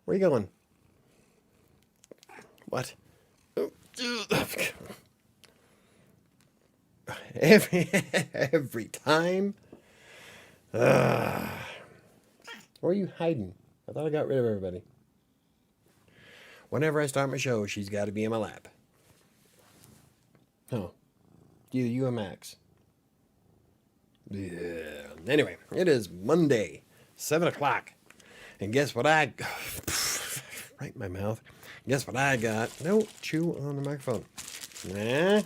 Where are you going? What? Every time. Where are you hiding? I thought I got rid of everybody. Whenever I start my show, she's got to be in my lap. Oh, you and Max. Yeah. Anyway, it is Monday, 7 o'clock. And guess what I... right in my mouth. Guess what I got? No, chew on the microphone. Nah.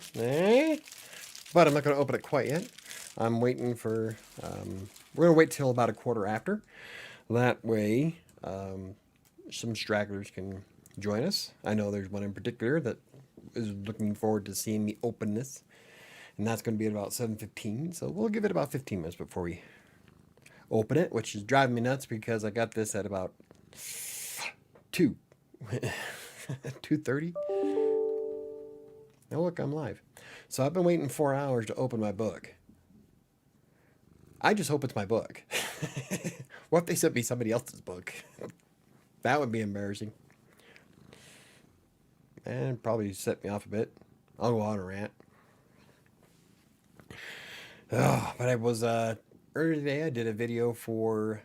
But I'm not going to open it quite yet. I'm waiting for... we're going to wait till about a quarter after. That way, some stragglers can join us. I know there's one in particular that is looking forward to seeing me open this. And that's going to be at about 7:15. So we'll give it about 15 minutes before we open it, which is driving me nuts because I got this at about 2:30. Now look, I'm live. So I've been waiting 4 hours to open my book. I just hope it's my book. What if they sent me somebody else's book? That would be embarrassing. And probably set me off a bit. I'll go on a rant. Oh, but I was, earlier today I did a video for,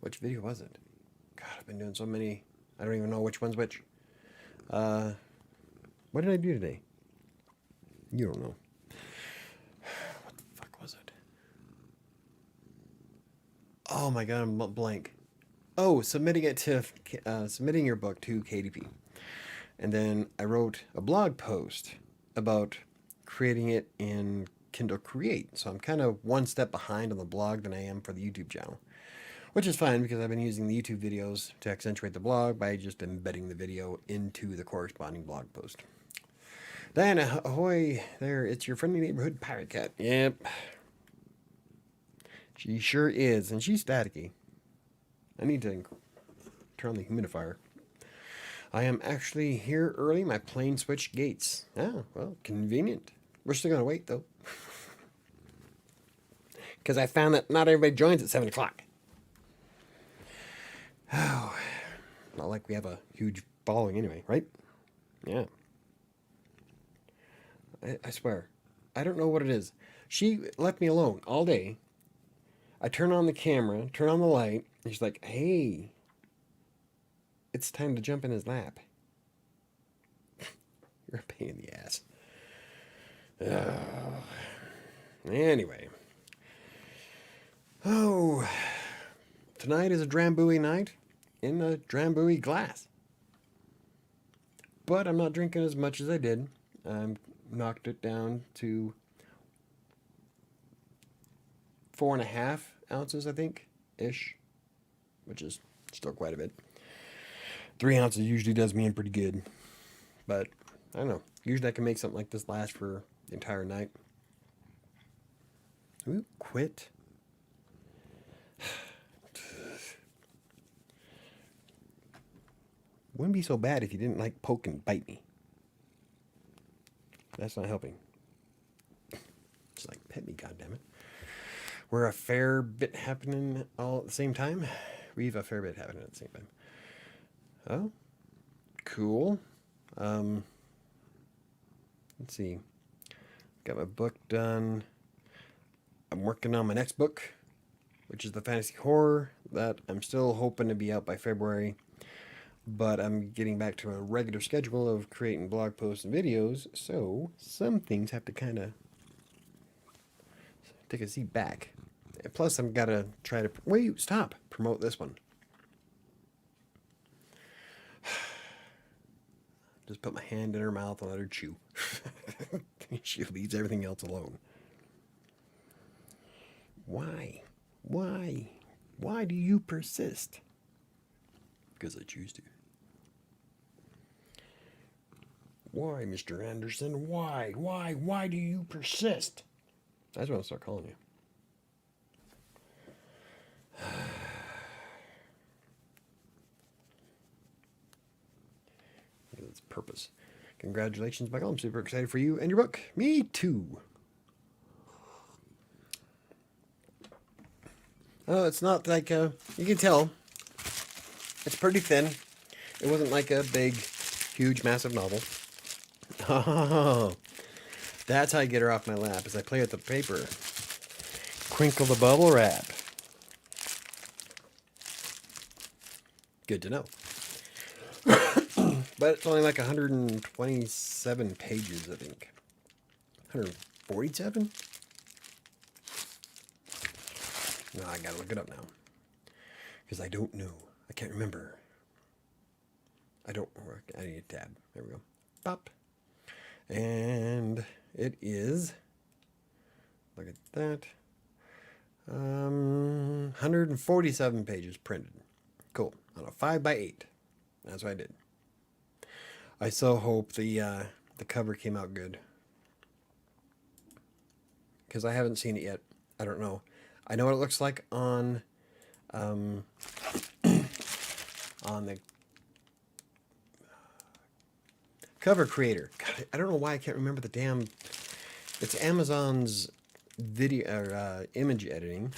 which video was it? God, I've been doing so many, I don't even know which one's which. What did I do today? You don't know. What the fuck was it? Oh my God, I'm blank. Oh, submitting your book to KDP. And then I wrote a blog post about creating it in Kindle Create. So I'm kind of one step behind on the blog than I am for the YouTube channel. Which is fine because I've been using the YouTube videos to accentuate the blog by just embedding the video into the corresponding blog post. Diana, ahoy there, it's your friendly neighborhood pirate cat. Yep. She sure is, and she's staticky. I need to turn on the humidifier. I am actually here early. My plane switched gates. Oh, well, convenient. We're still going to wait, though. Because I found that not everybody joins at 7 o'clock. Oh, not like we have a huge following anyway, right? Yeah. I swear. I don't know what it is. She left me alone all day. I turn on the camera, turn on the light, and she's like, hey, it's time to jump in his lap. You're a pain in the ass. Anyway. Oh, tonight is a Drambuie night in a Drambuie glass. But I'm not drinking as much as I did. I knocked it down to 4.5 ounces, I think, ish, which is still quite a bit. 3 ounces usually does me in pretty good, but I don't know. Usually I can make something like this last for the entire night. Ooh, quit. Wouldn't be so bad if you didn't like poke and bite me. That's not helping. Just like pet me, goddammit. We're a fair bit happening all at the same time. We've a fair bit happening at the same time. Oh, cool. Let's see. Got my book done. I'm working on my next book, which is the fantasy horror that I'm still hoping to be out by February. But I'm getting back to a regular schedule of creating blog posts and videos, so some things have to kind of take a seat back. Plus, I've got to try to... Wait, stop! Promote this one. Just put my hand in her mouth and let her chew. She leaves everything else alone. Why? Why? Why do you persist? Because I choose to. Why, Mr. Anderson? Why? Why do you persist? That's what I'll start calling you. Its purpose. Congratulations, Michael. I'm super excited for you and your book. Me too. Oh, it's not like you can tell. It's pretty thin. It wasn't like a big, huge, massive novel. Oh, that's how I get her off my lap, as I play with the paper. Crinkle the bubble wrap. Good to know. But it's only like 127 pages, I think. 147? No, I gotta look it up now. Because I don't know. I can't remember. I need a tab. There we go. Pop. And it is, look at that, 147 pages printed. Cool. On a 5x8. That's what I did. I so hope the cover came out good. Because I haven't seen it yet. I don't know. I know what it looks like on on the cover creator. God, I don't know why I can't remember the damn. It's Amazon's video or image editing,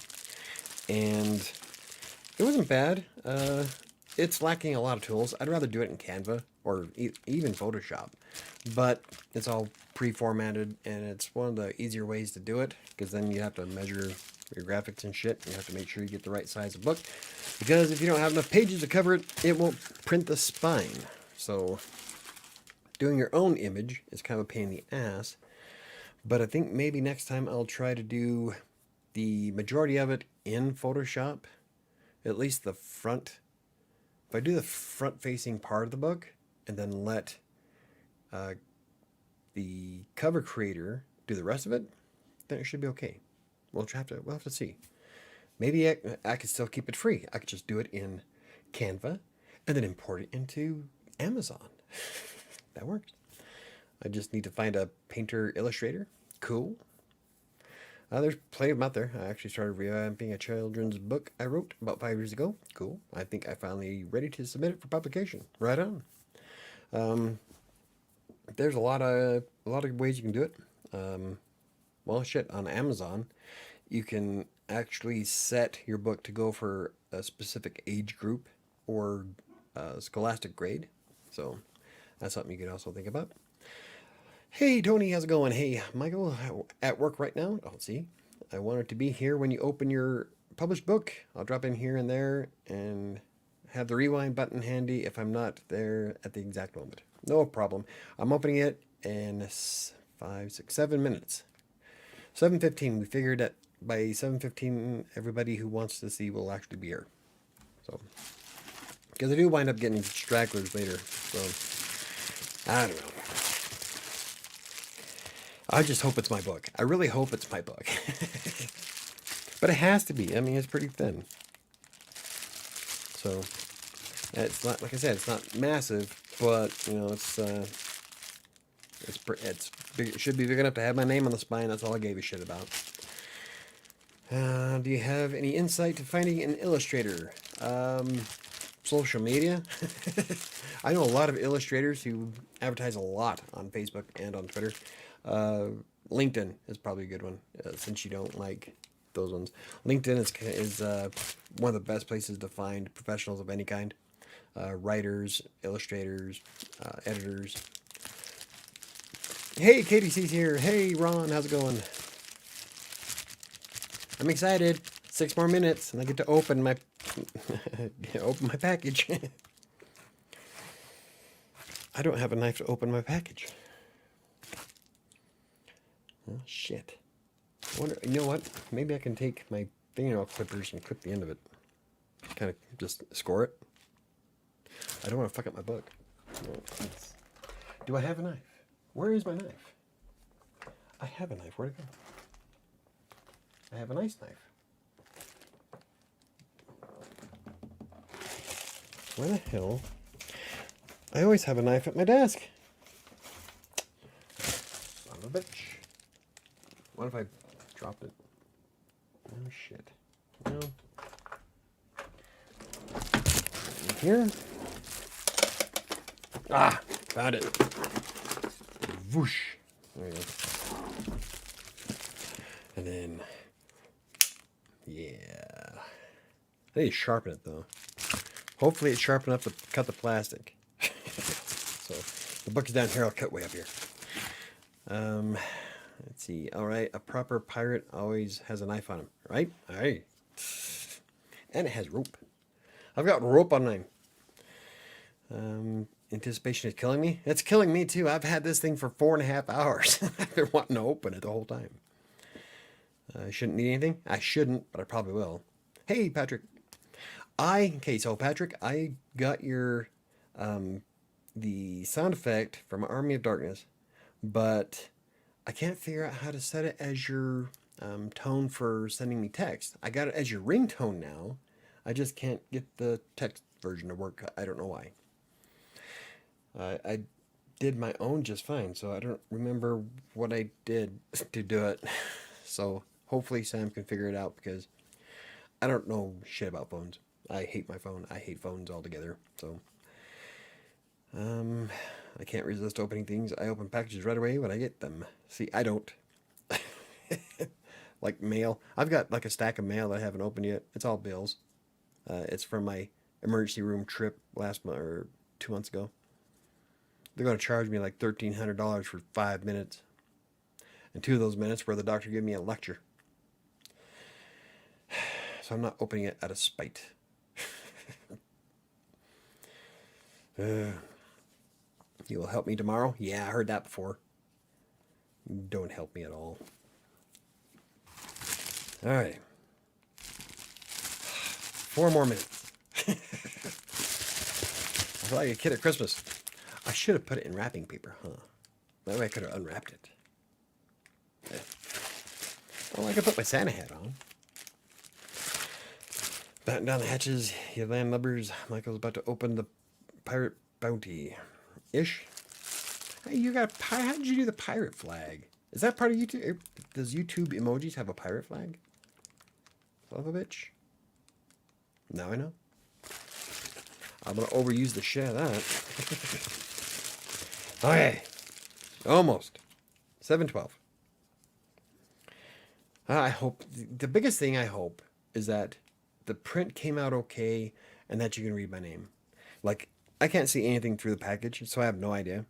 and it wasn't bad. It's lacking a lot of tools. I'd rather do it in Canva or even Photoshop, but it's all pre-formatted, and it's one of the easier ways to do it, because then you have to measure your graphics and shit. You have to make sure you get the right size of book, because if you don't have enough pages to cover it, it won't print the spine. So doing your own image is kind of a pain in the ass, but I think maybe next time I'll try to do the majority of it in Photoshop, at least the front. If I do the front-facing part of the book and then let the cover creator do the rest of it, then it should be okay. We'll have to see. Maybe I could still keep it free. I could just do it in Canva and then import it into Amazon. That works. I just need to find a painter illustrator. Cool. There's plenty of them out there. I actually started revamping a children's book I wrote about 5 years ago. Cool. I think I'm finally ready to submit it for publication. Right on. There's a lot of ways you can do it. Well, shit, on Amazon, you can actually set your book to go for a specific age group or scholastic grade. So that's something you could also think about. Hey, Tony, how's it going? Hey, Michael, at work right now. Oh, see, I wanted to be here when you open your published book. I'll drop in here and there and have the rewind button handy if I'm not there at the exact moment. No problem. I'm opening it in 5, 6, 7 minutes. 7:15. We figured that by 7:15, everybody who wants to see will actually be here. So, because I do wind up getting stragglers later. So, I don't know. I just hope it's my book. I really hope it's my book. But it has to be. I mean, it's pretty thin. So, it's not, like I said, it's not massive, but, you know, it's big, it should be big enough to have my name on the spine. That's all I gave a shit about. Do you have any insight to finding an illustrator? Social media. I know a lot of illustrators who advertise a lot on Facebook and on Twitter. LinkedIn is probably a good one, since you don't like those ones. LinkedIn is one of the best places to find professionals of any kind. Writers, illustrators, editors. Hey, KDC's here. Hey, Ron, how's it going? I'm excited. 6 more minutes, and I get to open my package. I don't have a knife to open my package. Oh, shit. I wonder, you know what? Maybe I can take my fingernail clippers and clip the end of it. Kind of just score it. I don't want to fuck up my book. Do I have a knife? Where is my knife? I have a knife. Where'd it go? I have a nice knife. Where the hell? I always have a knife at my desk. Son of a bitch. What if I dropped it? Oh, shit. No. In here. Ah! Found it. Whoosh. There you go. And then... yeah. I need to sharpen it though. Hopefully it's sharp enough to cut the plastic. So the book is down here. I'll cut way up here. Let's see. All right, a proper pirate always has a knife on him, right? All right. And it has rope. I've got rope on mine. Anticipation is killing me. It's killing me too. I've had this thing for 4.5 hours. I've been wanting to open it the whole time. I shouldn't need anything. I shouldn't, but I probably will. Hey, Patrick. So Patrick, I got your the sound effect from Army of Darkness, but I can't figure out how to set it as your tone for sending me text. I got it as your ringtone now. I just can't get the text version to work. I don't know why. I did my own just fine, so I don't remember what I did to do it. So hopefully Sam can figure it out, because I don't know shit about phones. I hate my phone. I hate phones altogether. So I can't resist opening things. I open packages right away when I get them. See, I don't. Like mail. I've got like a stack of mail that I haven't opened yet. It's all bills. It's from my emergency room trip last month or 2 months ago. They're going to charge me like $1,300 for 5 minutes. And 2 of those minutes where the doctor gave me a lecture. So I'm not opening it out of spite. You will help me tomorrow? Yeah, I heard that before. Don't help me at all. All right. 4 more minutes. I feel like a kid at Christmas. I should have put it in wrapping paper, huh? That way I could have unwrapped it. Well, I could put my Santa hat on. Batten down the hatches, you landlubbers. Michael's about to open the pirate bounty-ish. Hey, you got a pirate. How did you do the pirate flag? Is that part of YouTube? Does YouTube emojis have a pirate flag? Son of a bitch. Now I know. I'm going to overuse the shit out of that. Okay. Almost. 7:12. I hope, the biggest thing I hope is that the print came out okay and that you can read my name. Like, I can't see anything through the package, so I have no idea.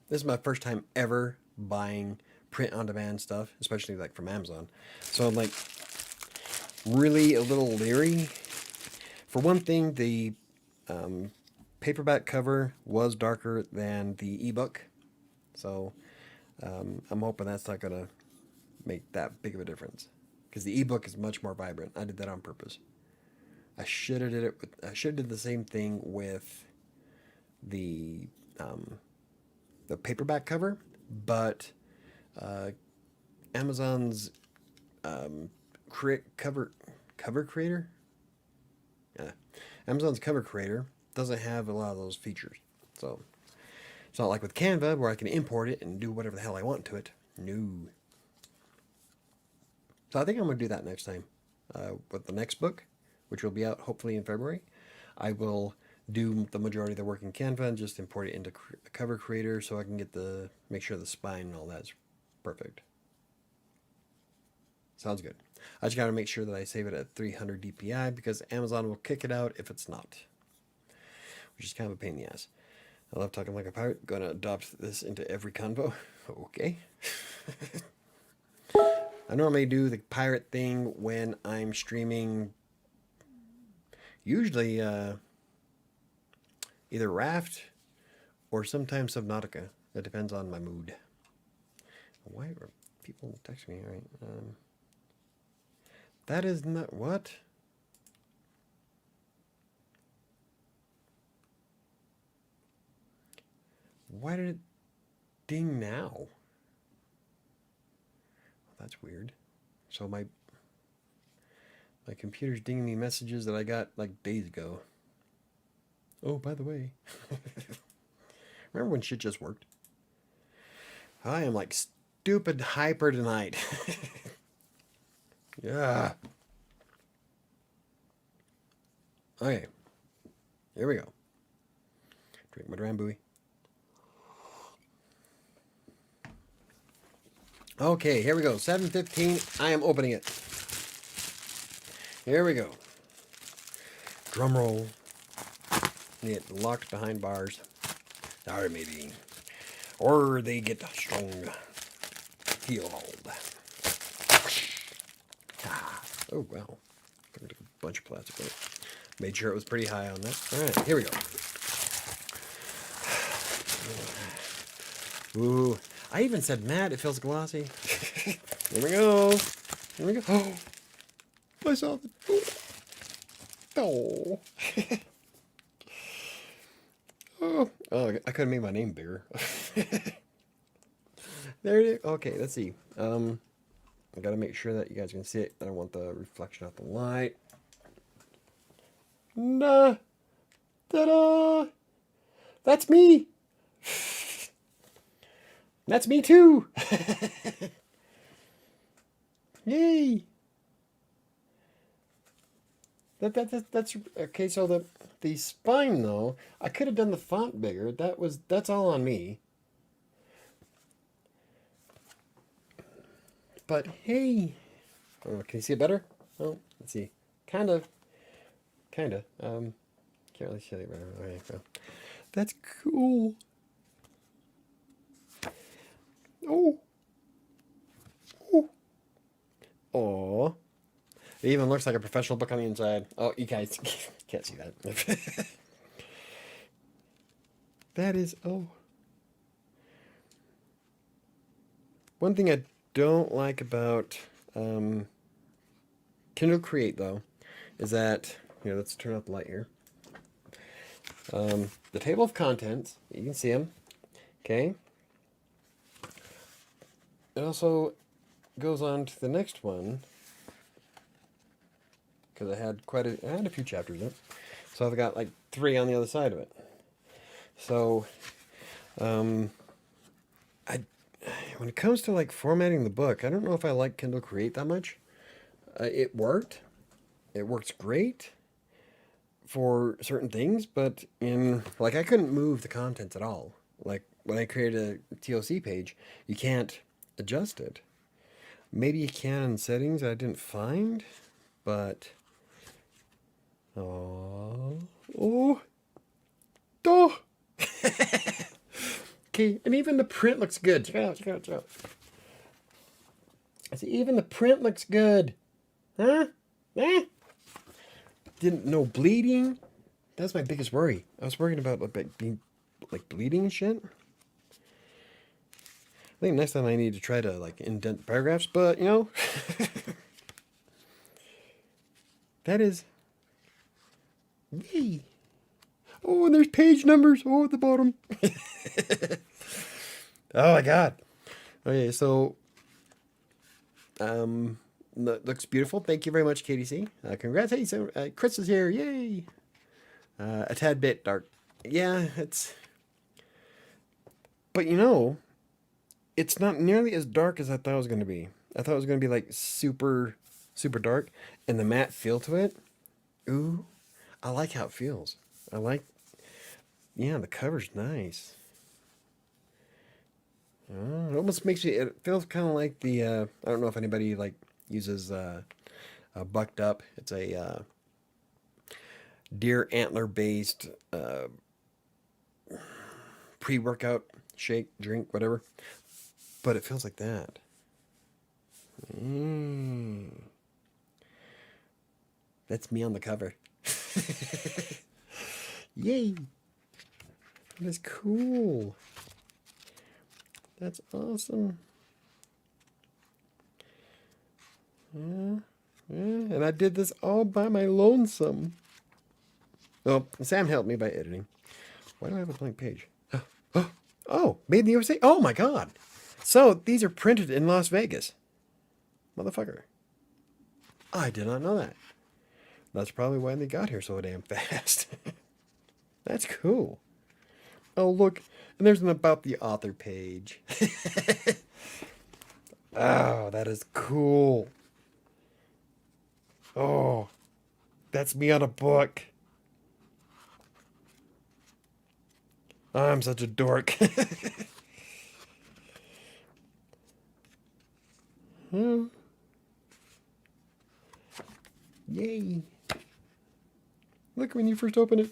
This is my first time ever buying print-on-demand stuff, especially like from Amazon. So I'm like really a little leery. For one thing, the paperback cover was darker than the ebook. So I'm hoping that's not going to make that big of a difference. Because the ebook is much more vibrant. I did that on purpose. I should have did the same thing with the paperback cover, but Amazon's cover creator, Amazon's cover creator doesn't have a lot of those features. So it's not like with Canva where I can import it and do whatever the hell I want to it. No. So I think I'm going to do that next time. With the next book, which will be out hopefully in February, I will do the majority of the work in Canva and just import it into Cover Creator so I can get make sure the spine and all that's perfect. Sounds good. I just got to make sure that I save it at 300 DPI because Amazon will kick it out if it's not, which is kind of a pain in the ass. I love talking like a pirate. Going to adopt this into every convo. Okay. I normally do the pirate thing when I'm streaming, usually either Raft or sometimes Subnautica. That depends on my mood. Why are people texting me? All right. That is not what? Why did it ding now? Well, that's weird. So my computer's dinging me messages that I got like days ago. Oh, by the way. Remember when shit just worked? I am like stupid hyper tonight. Yeah. Okay. Here we go. Drink my Drambuie. Okay, here we go. 7:15. I am opening it. Here we go. Drum roll. Get locked behind bars. Or maybe. Or they get strong. Field. Ah. Oh, wow. I took a bunch of plastic with it. Made sure it was pretty high on that. All right, here we go. Ooh. I even said matte. It feels glossy. Here we go. Here we go. Oh, I saw the... Oh. Oh, I could have made my name bigger. There it is. Okay, let's see. I gotta make sure that you guys can see it. I don't want the reflection of the light. Nah. Ta-da! That's me. That's me too. Yay. That's okay. So the spine though, I could have done the font bigger. That's all on me. But hey, oh, can you see it better? Oh, let's see. Kinda. Can't really see it better. Okay, so that's cool. Oh. Oh. Aw. It even looks like a professional book on the inside. Oh, you guys can't see that. That is, oh. One thing I don't like about Kindle Create, though, is that, let's turn off the light here. The table of contents, you can see them, okay? It also goes on to the next one, because I had a few chapters in it. So I've got like 3 on the other side of it. So, when it comes to like formatting the book, I don't know if I like Kindle Create that much. It worked. It works great for certain things, but I couldn't move the contents at all. Like when I created a TOC page, you can't adjust it. Maybe you can in settings I didn't find, but oh. Okay, and even the print looks good. Check it out. I see, even the print looks good. Huh? Eh? Didn't no bleeding. That's my biggest worry. I was worried about being like bleeding and shit. I think next time I need to try to like indent paragraphs, but that is, yay. Oh, and there's page numbers. Oh, at the bottom. Oh my god. Okay, so looks beautiful. Thank you very much, KDC. Congrats. Hey, so Chris is here. Yay. A tad bit dark. Yeah, but it's not nearly as dark as I thought it was going to be. I thought it was going to be like super, super dark, and the matte feel to it. Ooh, I like how it feels. The cover's nice. It almost makes me, it feels kind of like the, I don't know if anybody like uses Bucked Up. It's a deer antler based pre-workout shake, drink, whatever. But it feels like that. That's me on the cover. Yay! That is cool. That's awesome. Yeah, and I did this all by my lonesome. Oh, Sam helped me by editing. Why do I have a blank page? Oh, made in the USA. Oh my god. So these are printed in Las Vegas. Motherfucker. I did not know that. That's probably why they got here so damn fast. That's cool. Oh, look. And there's an about the author page. Oh, that is cool. Oh, that's me on a book. I'm such a dork. Yay. Look, when you first open it,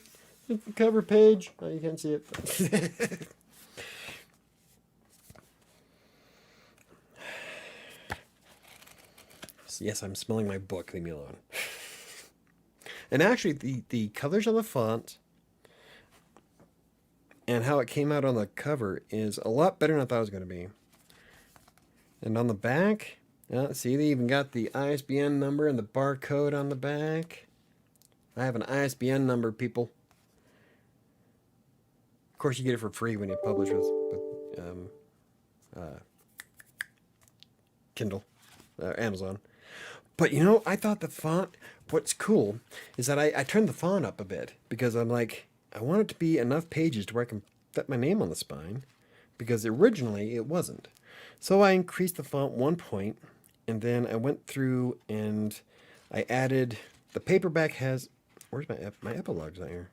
it's the cover page. Oh, you can't see it. Yes, I'm smelling my book. Leave me alone. And actually, the colors on the font and how it came out on the cover is a lot better than I thought it was going to be. And on the back, see, they even got the ISBN number and the barcode on the back. I have an ISBN number, people. Of course, you get it for free when you publish with Kindle, Amazon. But you know, I thought the font, what's cool is that I turned the font up a bit because I'm like, I want it to be enough pages to where I can fit my name on the spine, because originally it wasn't. So I increased the font 1 point, and then I went through and I added, the paperback has, where's my epilogue's not here.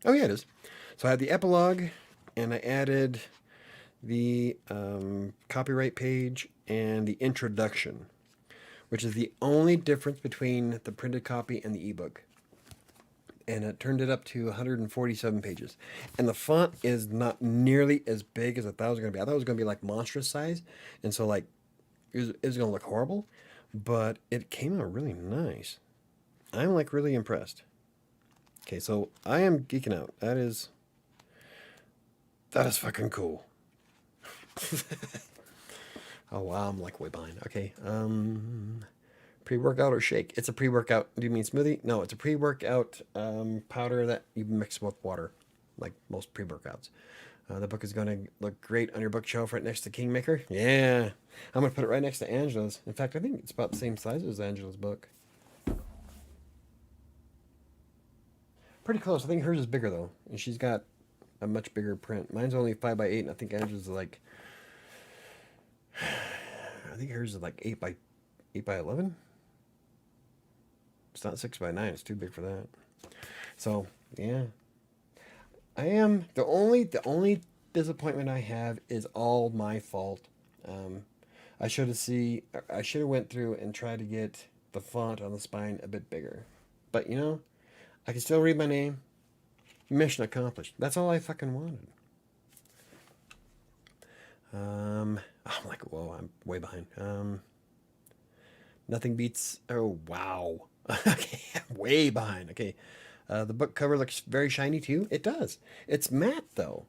Oh yeah, it is. So I had the epilogue, and I added the copyright page and the introduction, which is the only difference between the printed copy and the ebook. And it turned it up to 147 pages. And the font is not nearly as big as I thought it was going to be. I thought it was going to be like monstrous size. And so like, it was going to look horrible. But it came out really nice. I'm like really impressed. Okay, so I am geeking out. That is fucking cool. Oh wow, I'm like way behind. Okay, pre-workout or shake? It's a pre-workout. Do you mean smoothie? No, it's a pre-workout powder that you mix with water, like most pre-workouts. The book is going to look great on your bookshelf right next to Kingmaker. Yeah, I'm going to put it right next to Angela's. In fact, I think it's about the same size as Angela's book. Pretty close. I think hers is bigger though, and she's got a much bigger print. Mine's only 5x8, and I think Angela's is like, I think hers is like 8x11. It's not 6x9. It's too big for that. So yeah, I am the only disappointment I have is all my fault. I should have went through and tried to get the font on the spine a bit bigger, but you know, I can still read my name. Mission accomplished. That's all I fucking wanted. I'm like, whoa, I'm way behind. Nothing beats. Oh wow. Okay, I'm way behind. Okay, the book cover looks very shiny too. It does. It's matte though,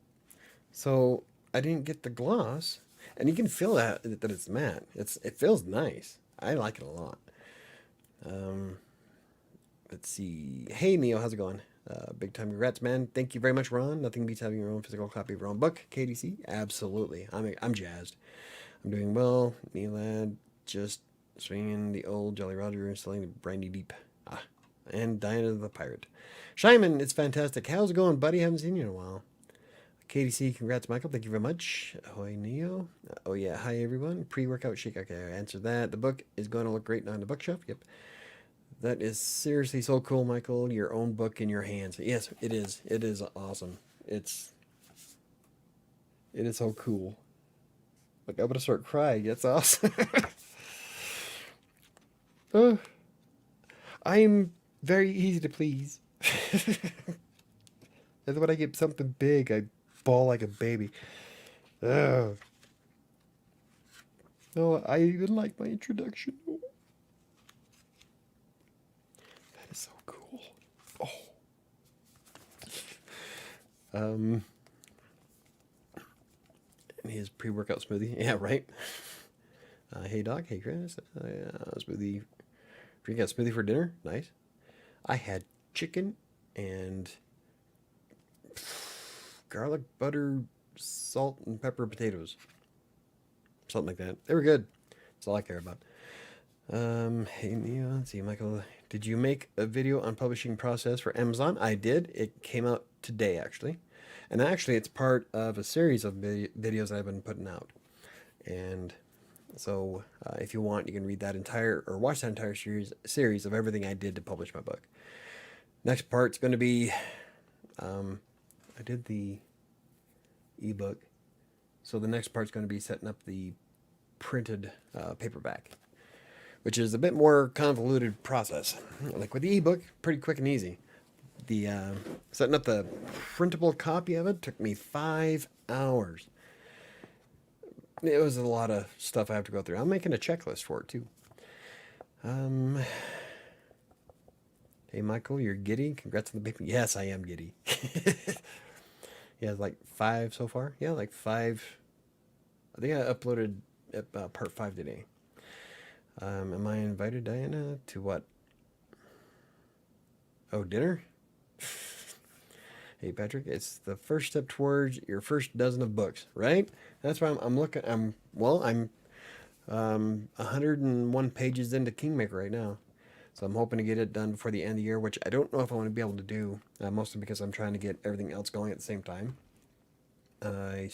so I didn't get the gloss, and you can feel that it's matte. It feels nice. I like it a lot. Let's see. Hey Neo, how's it going? Big time congrats, man. Thank you very much, Ron. Nothing beats having your own physical copy of your own book. KDC, absolutely. I'm jazzed. I'm doing well. Neelad, just swinging the old Jolly Roger, selling the brandy deep. And Diana the Pirate. Shyman, it's fantastic. How's it going, buddy? Haven't seen you in a while. KDC, congrats, Michael. Thank you very much. Ahoy, Neo. Oh yeah, hi everyone. Pre-workout shake. Okay, I answered that. The book is going to look great on the bookshelf. Yep. That is seriously so cool, Michael. Your own book in your hands. Yes, it is. It is awesome. It is so cool. Like, I'm going to start crying. It's awesome. I'm very easy to please. And when I get something big, I bawl like a baby. Oh, I even like my introduction. So cool. Oh. And his pre-workout smoothie. Yeah, right. Hey Doc. Hey Chris. Smoothie. Drink a smoothie for dinner. Nice. I had chicken and garlic butter, salt and pepper potatoes. Something like that. They were good. That's all I care about. Hey Neo. Let's see, Michael. Did you make a video on publishing process for Amazon? I did. It came out today, actually. And actually, it's part of a series of videos I've been putting out. And so, if you want, you can read that entire, or watch that entire series of everything I did to publish my book. Next part's going to be, I did the ebook. So the next part's going to be setting up the printed paperback, which is a bit more convoluted process. Like with the ebook, pretty quick and easy. The setting up the printable copy of it took me 5 hours. It was a lot of stuff I have to go through. I'm making a checklist for it too. Hey Michael, you're giddy. Congrats on the baby. Yes, I am giddy. Yeah, like 5 so far. Yeah, like 5. I think I uploaded part 5 today. Am I invited, Diana, to what? Oh, dinner? Hey Patrick, it's the first step towards your first dozen of books, right? That's why I'm looking. I'm 101 pages into Kingmaker right now, so I'm hoping to get it done before the end of the year, which I don't know if I want to be able to do. Mostly because I'm trying to get everything else going at the same time. I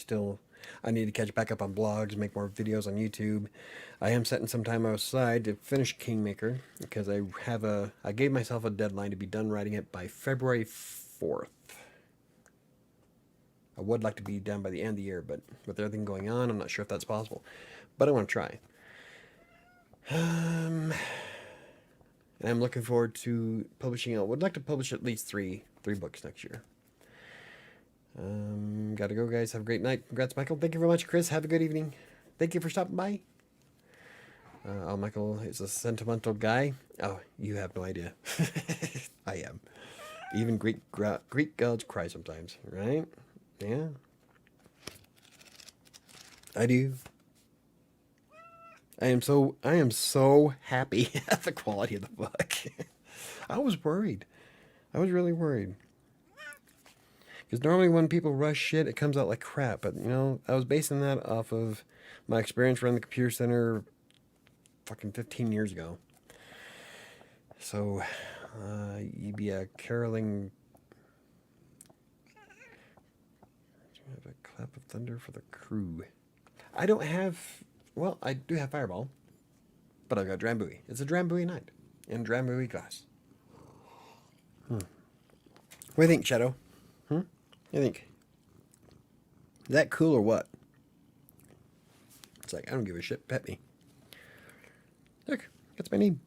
need to catch back up on blogs, make more videos on YouTube. I am setting some time aside to finish Kingmaker because I gave myself a deadline to be done writing it by February 4th. I would like to be done by the end of the year, but with everything going on, I'm not sure if that's possible. But I want to try. And I'm looking forward to publishing. I would like to publish at least three books next year. Gotta go, guys. Have a great night. Congrats, Michael. Thank you very much, Chris. Have a good evening. Thank you for stopping by. Michael is a sentimental guy. Oh, you have no idea. I am. Even Greek gods cry sometimes, right? Yeah. I do. I am so happy at the quality of the book. I was worried. I was really worried. Because normally when people rush shit, it comes out like crap. But, I was basing that off of my experience running the computer center fucking 15 years ago. So, you'd be a caroling... have a clap of thunder for the crew. I don't have... Well, I do have Fireball. But I've got Drambuie. It's a Drambuie night. In Drambuie glass. What do you think, Shadow? What do you think? Is that cool or what? It's like, I don't give a shit. Pet me. Look, that's my name.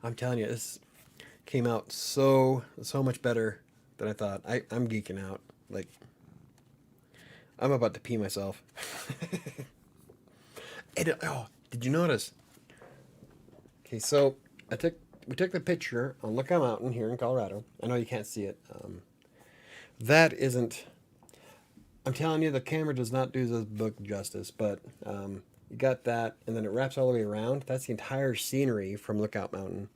I'm telling you, this came out so much better than I thought. I'm geeking out. Like, I'm about to pee myself. Did you notice? Okay, so we took the picture on Lookout Mountain here in Colorado. I know you can't see it. That isn't... I'm telling you, the camera does not do this book justice, but you got that, and then it wraps all the way around. That's the entire scenery from Lookout Mountain.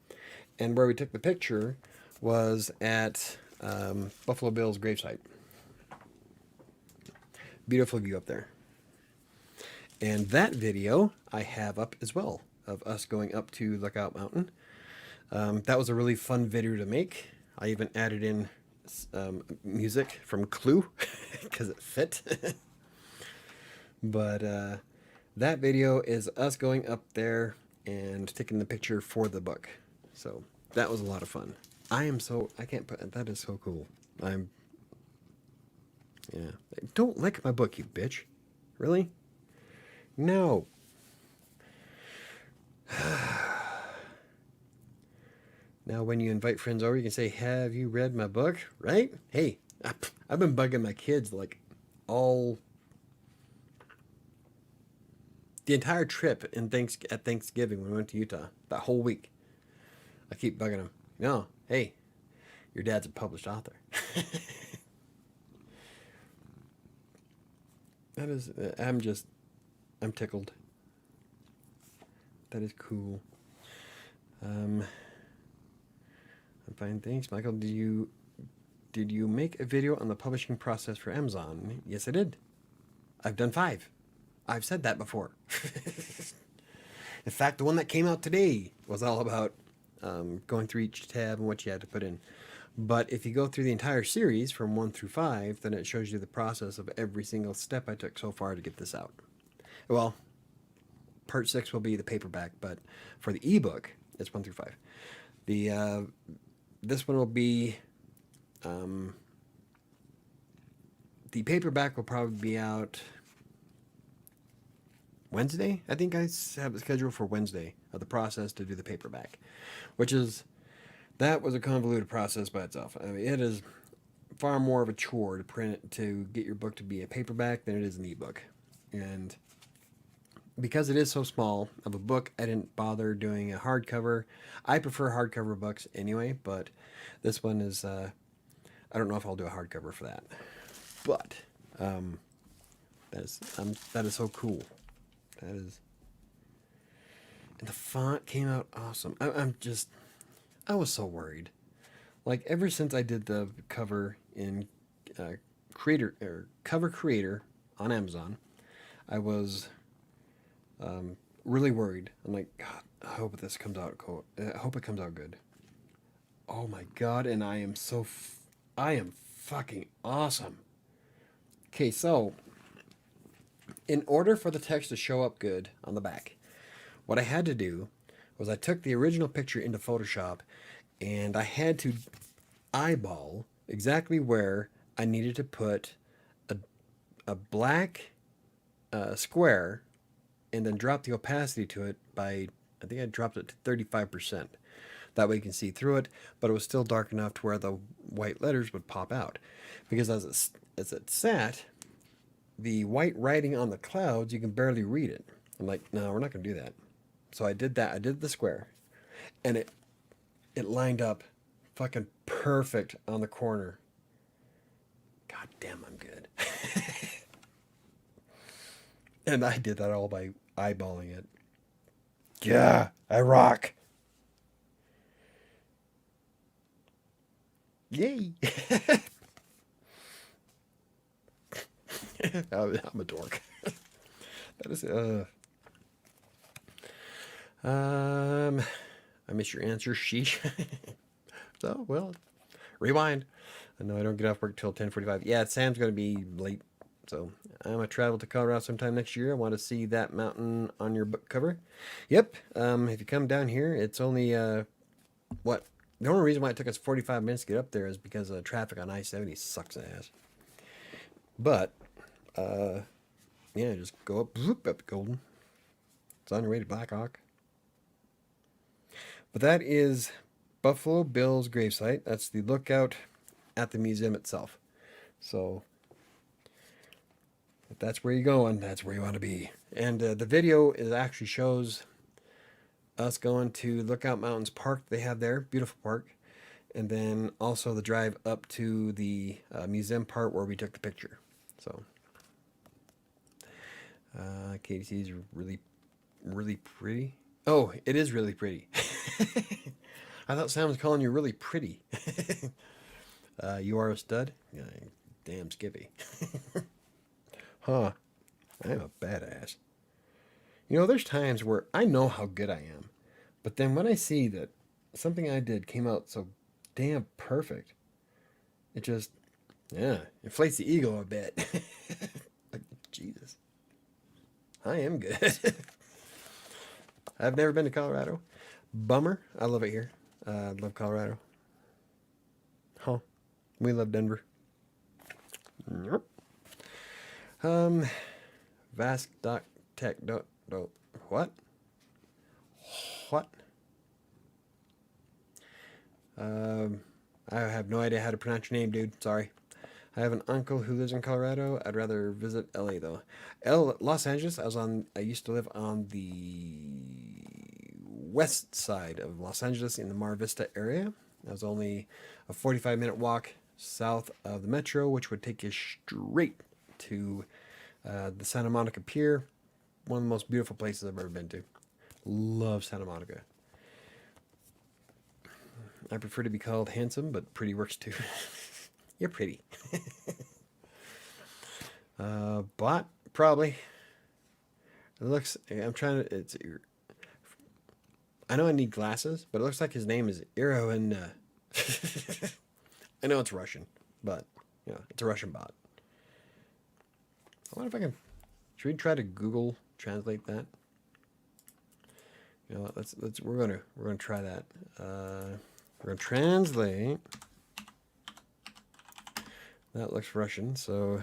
And where we took the picture was at Buffalo Bill's gravesite. Beautiful view up there. And that video I have up as well, of us going up to Lookout Mountain. That was a really fun video to make. I even added in music from Clue because it fit. But that video is us going up there and taking the picture for the book. So that was a lot of fun. I can't put, that is so cool. Yeah. Don't like my book, you bitch. Really? No. Now, when you invite friends over, you can say, have you read my book? Right? Hey, I've been bugging my kids like the entire trip at Thanksgiving when we went to Utah, that whole week. I keep bugging them. No, hey, your dad's a published author. I'm tickled. That is cool. I'm fine, thanks. Michael, did you make a video on the publishing process for Amazon? Yes, I did. I've done 5. I've said that before. In fact, the one that came out today was all about going through each tab and what you had to put in. But if you go through the entire series from 1 through 5, then it shows you the process of every single step I took so far to get this out. Well, part 6 will be the paperback, but for the ebook, it's 1 through 5. This one will be, the paperback will probably be out Wednesday. I think I have it scheduled for Wednesday of the process to do the paperback, which is, that was a convoluted process by itself. I mean, it is far more of a chore to print it, to get your book to be a paperback than it is an ebook. And because it is so small of a book, I didn't bother doing a hardcover. I prefer hardcover books anyway, but this one is, I don't know if I'll do a hardcover for that. But that is so cool. That is, and the font came out awesome. I was so worried. Like, ever since I did the cover in Cover Creator on Amazon, I was really worried. I'm like, God, I hope this comes out cool. I hope it comes out good. Oh my God, and I am fucking awesome. Okay, so in order for the text to show up good on the back, what I had to do was I took the original picture into Photoshop, and I had to eyeball exactly where I needed to put a black square, and then drop the opacity to it by, I think I dropped it to 35%. That way you can see through it, but it was still dark enough to where the white letters would pop out. Because as it sat, the white writing on the clouds, you can barely read it. I'm like, no, we're not going to do that. So I did that. I did the square, and it lined up fucking perfect on the corner. God damn, I'm good. And I did that all by eyeballing it. Yeah, I rock. Yay. I'm a dork. That is, I missed your answer, sheesh. So, well, rewind. I know I don't get off work till 10:45. Yeah, Sam's going to be late. So, I'm going to travel to Colorado sometime next year. I want to see that mountain on your book cover. Yep. If you come down here, it's only, what? The only reason why it took us 45 minutes to get up there is because traffic on I-70 sucks ass. But, yeah, just go up, zoop, up to Golden. It's on your way to Blackhawk. But that is Buffalo Bill's gravesite. That's the lookout at the museum itself. So, if that's where you're going, that's where you want to be. And the video actually shows us going to Lookout Mountains Park they have there. Beautiful park. And then also the drive up to the museum part where we took the picture. So, KDC is really, really pretty. Oh, it is really pretty. I thought Sam was calling you really pretty. You are a stud? Yeah, damn Skippy. Huh. I am a badass. You know, there's times where I know how good I am, but then when I see that something I did came out so damn perfect, it just, yeah, inflates the ego a bit. Like, Jesus. I am good. I've never been to Colorado. Bummer. I love it here. I love Colorado. Huh. We love Denver. Yep. Vask.tech. What? What? I have no idea how to pronounce your name, dude. Sorry. I have an uncle who lives in Colorado. I'd rather visit LA though. Los Angeles. I used to live on the west side of Los Angeles in the Mar Vista area. That was only a 45-minute walk south of the metro, which would take you straight to the Santa Monica Pier. One of the most beautiful places I've ever been to. Love Santa Monica. I prefer to be called handsome, but pretty works too. You're pretty. But probably. It looks. I'm trying to. I know I need glasses, but it looks like his name is Iro, and I know it's Russian, but you know it's a Russian bot. I wonder if I can. Should we try to Google translate that? You know, we're gonna try that. We're gonna translate. That looks Russian, so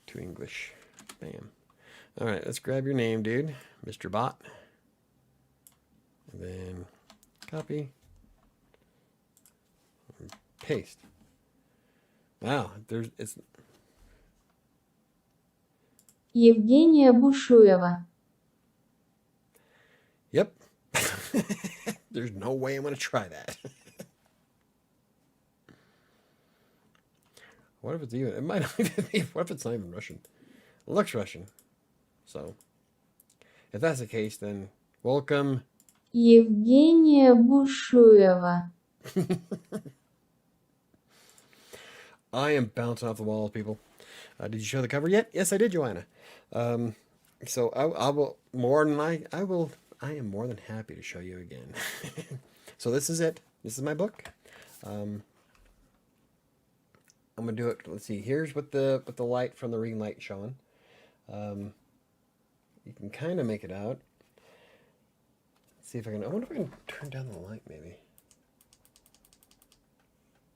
to English. Bam. All right, let's grab your name, dude. Mr. Bot. And then copy. And paste. Wow, it's... Евгения Бушуева. Yep. There's no way I'm going to try that. What if it's even... It might not even be... What if it's not even Russian? It looks Russian. So, if that's the case, then welcome. Евгения Бушуева. I am bouncing off the walls, people. Did you show the cover yet? Yes, I did, Joanna. So I will more than I will. I am more than happy to show you again. So this is it. This is my book. I'm gonna do it. Let's see. Here's what the light from the ring light showing. You can kind of make it out. Let's see if I can. I wonder if I can turn down the light, maybe.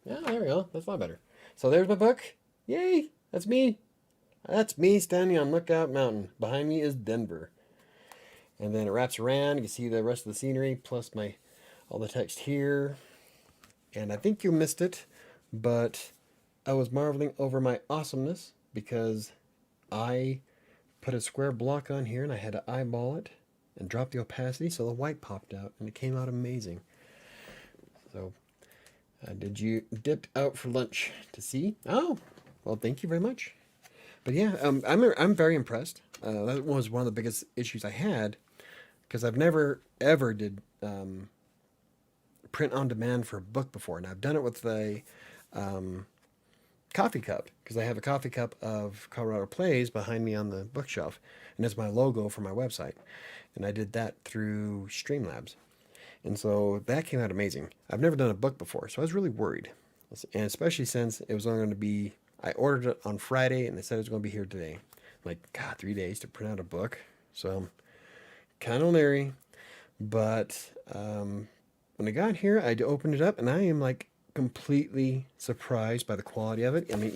Yeah, there we go. That's a lot better. So there's my book. Yay! That's me. That's me standing on Lookout Mountain. Behind me is Denver. And then it wraps around. You can see the rest of the scenery plus all the text here. And I think you missed it, but I was marveling over my awesomeness because I put a square block on here and I had to eyeball it and drop the opacity so the white popped out and it came out amazing. So did you dipped out for lunch to see? Oh, well, thank you very much. But yeah, I'm very impressed. That was one of the biggest issues I had because I've never ever did print on demand for a book before, and I've done it with a coffee cup because I have a coffee cup of Colorado Plays behind me on the bookshelf, and it's my logo for my website, and I did that through Streamlabs, and so that came out amazing. I've never done a book before, so I was really worried, and especially since it was only going to be. I ordered it on Friday, and they said it was going to be here today. I'm like, God, 3 days to print out a book. So I'm kind of leery. But when I got here, I opened it up, and I am like completely surprised by the quality of it. I mean,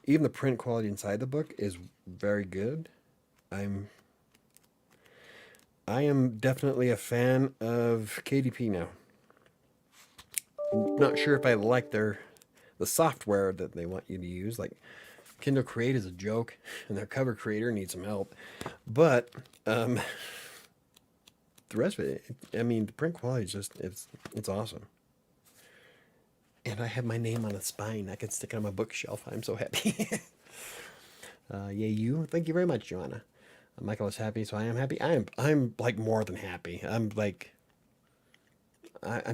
even the print quality inside the book is very good. I am definitely a fan of KDP now. I'm not sure if I like the software that they want you to use. Like Kindle Create is a joke, and their cover creator needs some help. But the rest of it, I mean, the print quality is just it's awesome. And I have my name on a spine. I can stick it on my bookshelf. I'm so happy. Yay, you! Thank you very much, Joanna. Michael is happy, so I am happy. I'm like more than happy. I'm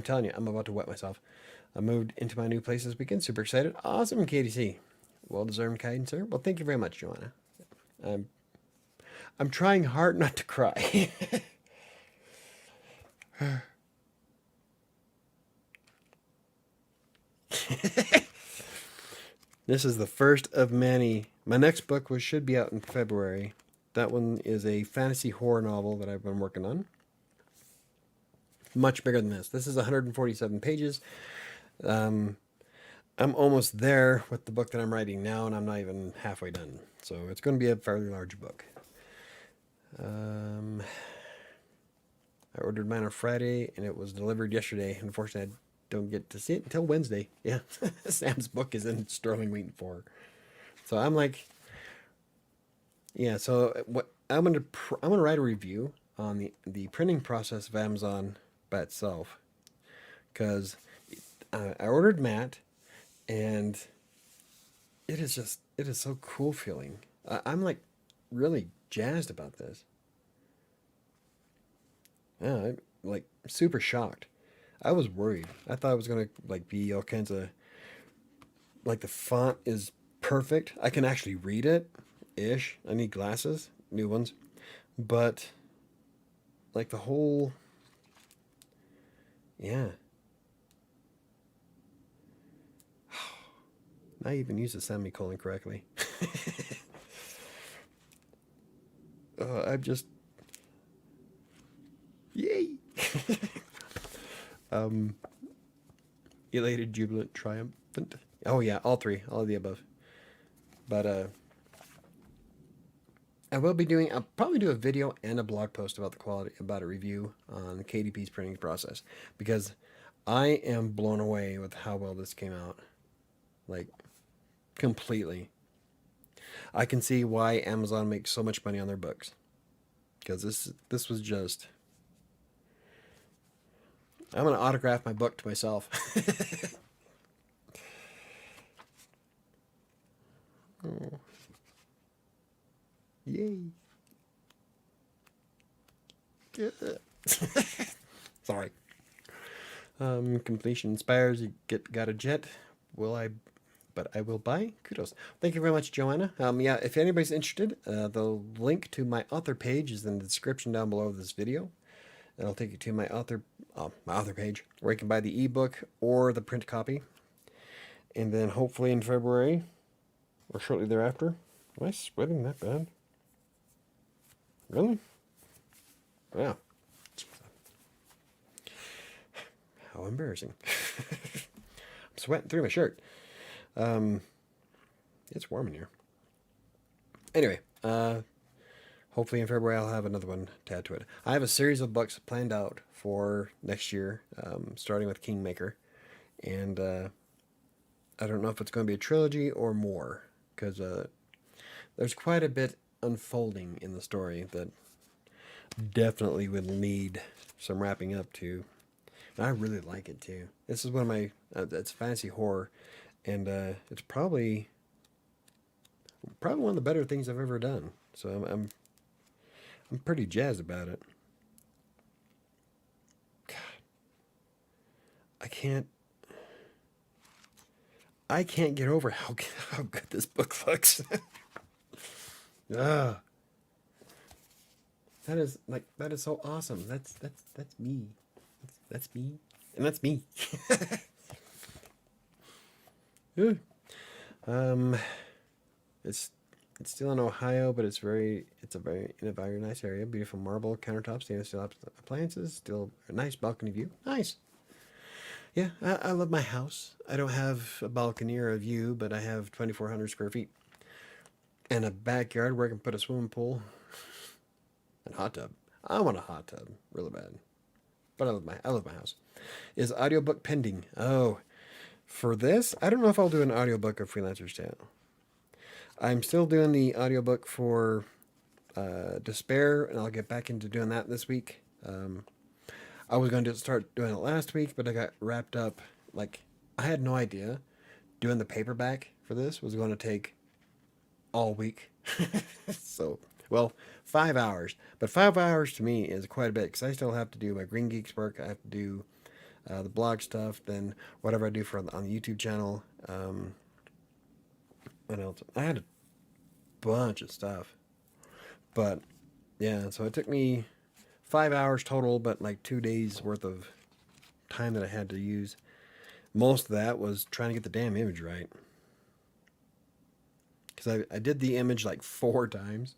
telling you, I'm about to wet myself. I moved into my new place this weekend. Super excited. Awesome, KDC. Well-deserved guidance, sir. Well, thank you very much, Joanna. I'm trying hard not to cry. This is the first of many. My next book should be out in February. That one is a fantasy horror novel that I've been working on. Much bigger than this. This is 147 pages. I'm almost there with the book that I'm writing now, and I'm not even halfway done. So it's going to be a fairly large book. I ordered mine on Friday, and it was delivered yesterday. Unfortunately, I don't get to see it until Wednesday. Yeah, Sam's book is in Sterling waiting for. So I'm like, yeah. So what I'm gonna write a review on the printing process of Amazon by itself, because I ordered matte, and it is so cool feeling. I'm like really jazzed about this. Yeah, I'm like super shocked. I was worried. I thought it was gonna like be all kinds of like the font is perfect. I can actually read it ish. I need glasses, new ones. But like the whole yeah. I even used the semicolon correctly. I'm just yay. Elated, jubilant, triumphant. Oh yeah, all three, all of the above. But I will be doing. I'll probably do a video and a blog post about the quality, about a review on KDP's printing process, because I am blown away with how well this came out. Like, completely. I can see why Amazon makes so much money on their books, because this was just. I'm gonna autograph my book to myself. Oh, yay! Sorry. Completion inspires. You got a jet. Will I? But I will buy. Kudos. Thank you very much, Joanna. Yeah, if anybody's interested, the link to my author page is in the description down below this video. It'll take you to my author page where you can buy the ebook or the print copy. And then hopefully in February or shortly thereafter. Am I sweating that bad? Really? Yeah. How embarrassing. I'm sweating through my shirt. It's warm in here. Anyway, hopefully in February I'll have another one to add to it. I have a series of books planned out for next year, starting with Kingmaker. And I don't know if it's going to be a trilogy or more, because there's quite a bit unfolding in the story that definitely would need some wrapping up to. And I really like it too. This is one of my, it's fantasy horror, and it's probably one of the better things I've ever done. So I'm pretty jazzed about it. God, I can't get over how good this book looks. Ah, that is so awesome. That's me. That's me, and that's me. It's still in Ohio, but it's in a very nice area. Beautiful marble countertops, stainless steel appliances, still a nice balcony view. Nice. Yeah, I love my house. I don't have a balcony or a view, but I have 2,400 square feet and a backyard where I can put a swimming pool and hot tub. I want a hot tub really bad, but I love my house. Is audiobook pending? Oh, for this, I don't know if I'll do an audiobook of Freelancer's Tale. I'm still doing the audiobook for Despair, and I'll get back into doing that this week. I was going to start doing it last week, but I got wrapped up. Like, I had no idea doing the paperback for this was going to take all week. So, well, 5 hours. But 5 hours to me is quite a bit, because I still have to do my Green Geeks work. I have to do the blog stuff, then whatever I do on the YouTube channel. What else? I had a bunch of stuff. But, yeah, so it took me 5 hours total, but like 2 days worth of time that I had to use. Most of that was trying to get the damn image right. Because I did the image like 4 times.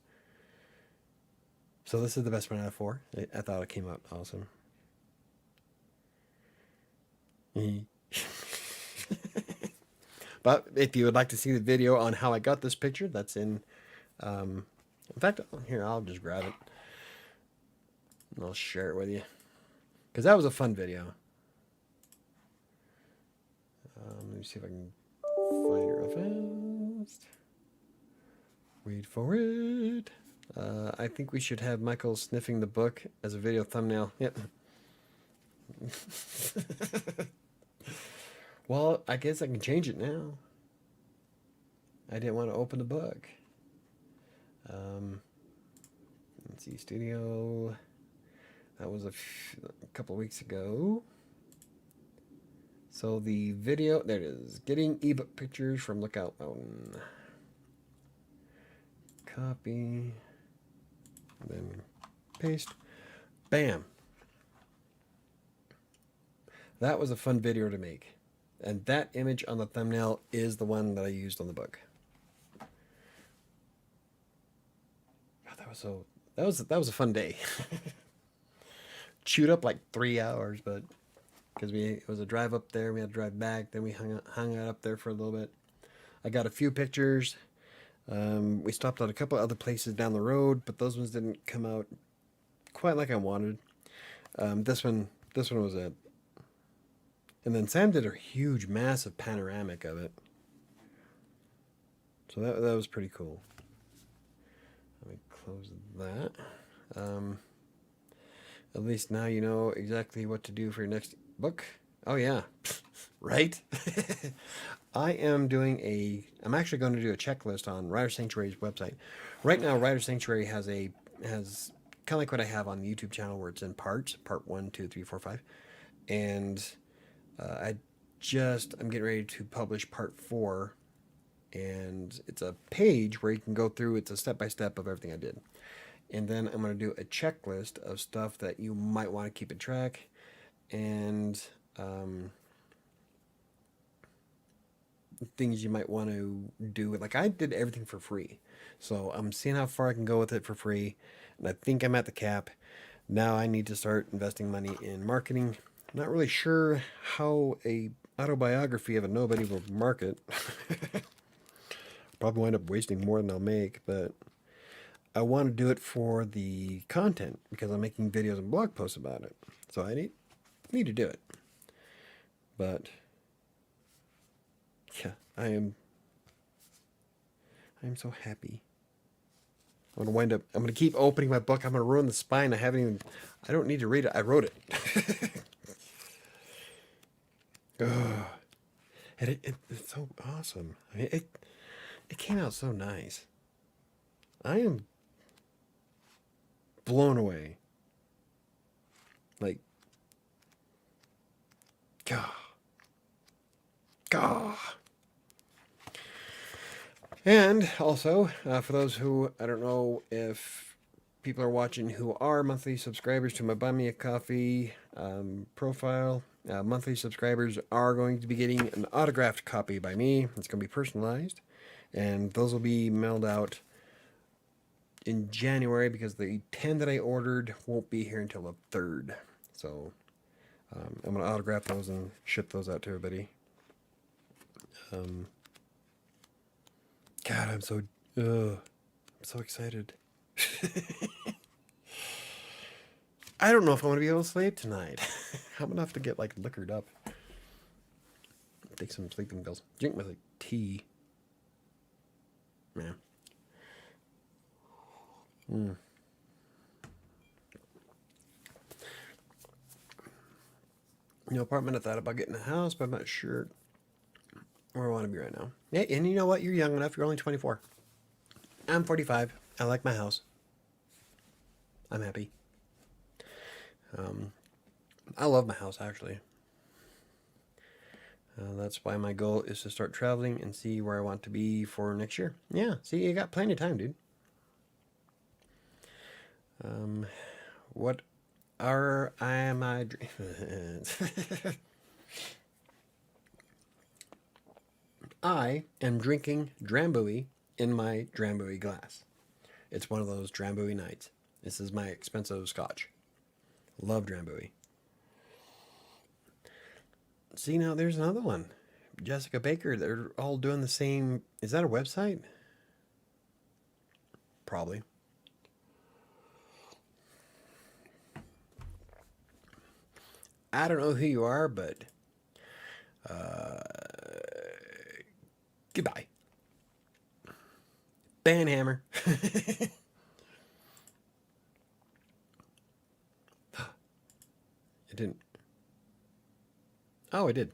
So this is the best one out of 4. I thought it came out awesome. But if you would like to see the video on how I got this picture, that's in fact, here, I'll just grab it. And I'll share it with you. Because that was a fun video. Let me see if I can find it real fast. Wait for it. I think we should have Michael sniffing the book as a video thumbnail. Yep. Well, I guess I can change it now. I didn't want to open the book. Let's see, studio. That was a couple weeks ago. So the video, there it is. Getting ebook pictures from Lookout Mountain. Copy. Then paste. Bam. That was a fun video to make. And that image on the thumbnail is the one that I used on the book. God, that was a fun day. Chewed up like 3 hours, but because it was a drive up there, we had to drive back, then we hung out up there for a little bit. I got a few pictures. We stopped at a couple other places down the road, but those ones didn't come out quite like I wanted. This one was it. And then Sam did a huge, massive panoramic of it. So that was pretty cool. Let me close that. At least now you know exactly what to do for your next book. Oh yeah, right? I'm actually going to do a checklist on WriterSanctuary's website. Right now, WriterSanctuary has kind of like what I have on the YouTube channel where it's in parts, part 1, 2, 3, 4, 5. And I'm getting ready to publish part 4. And it's a page where you can go through, it's a step-by-step of everything I did. And then I'm going to do a checklist of stuff that you might want to keep in track. And things you might want to do. Like I did everything for free. So I'm seeing how far I can go with it for free. And I think I'm at the cap. Now I need to start investing money in marketing. I'm not really sure how a autobiography of a nobody will market. Probably wind up wasting more than I'll make, but I want to do it for the content because I'm making videos and blog posts about it. So I need to do it. But yeah, I'm so happy. I'm going to keep opening my book. I'm going to ruin the spine. I don't need to read it. I wrote it. Ugh. And it's so awesome. I mean, it came out so nice. I am blown away. Like, God. And also, for those who, I don't know if people are watching who are monthly subscribers to my Buy Me a Coffee profile, monthly subscribers are going to be getting an autographed copy by me. It's going to be personalized. And those will be mailed out in January because the 10 that I ordered won't be here until the 3rd. So I'm going to autograph those and ship those out to everybody. God, I'm so excited. I don't know if I'm going to be able to sleep tonight. I'm going to have to get like liquored up. Take some sleeping pills. Drink my like tea. Man. New apartment. I thought about getting a house, but I'm not sure where I want to be right now. Yeah, and you know what? You're young enough. You're only 24. I'm 45. I like my house. I'm happy. I love my house, actually. That's why my goal is to start traveling and see where I want to be for next year. Yeah, see, you got plenty of time, dude. What am I? I am drinking Drambuie in my Drambuie glass. It's one of those Drambuie nights. This is my expensive scotch. Love Drambuie. See, now there's another one. Jessica Baker, they're all doing the same. Is that a website? Probably. I don't know who you are, but goodbye. Banhammer. It didn't. Oh, it did.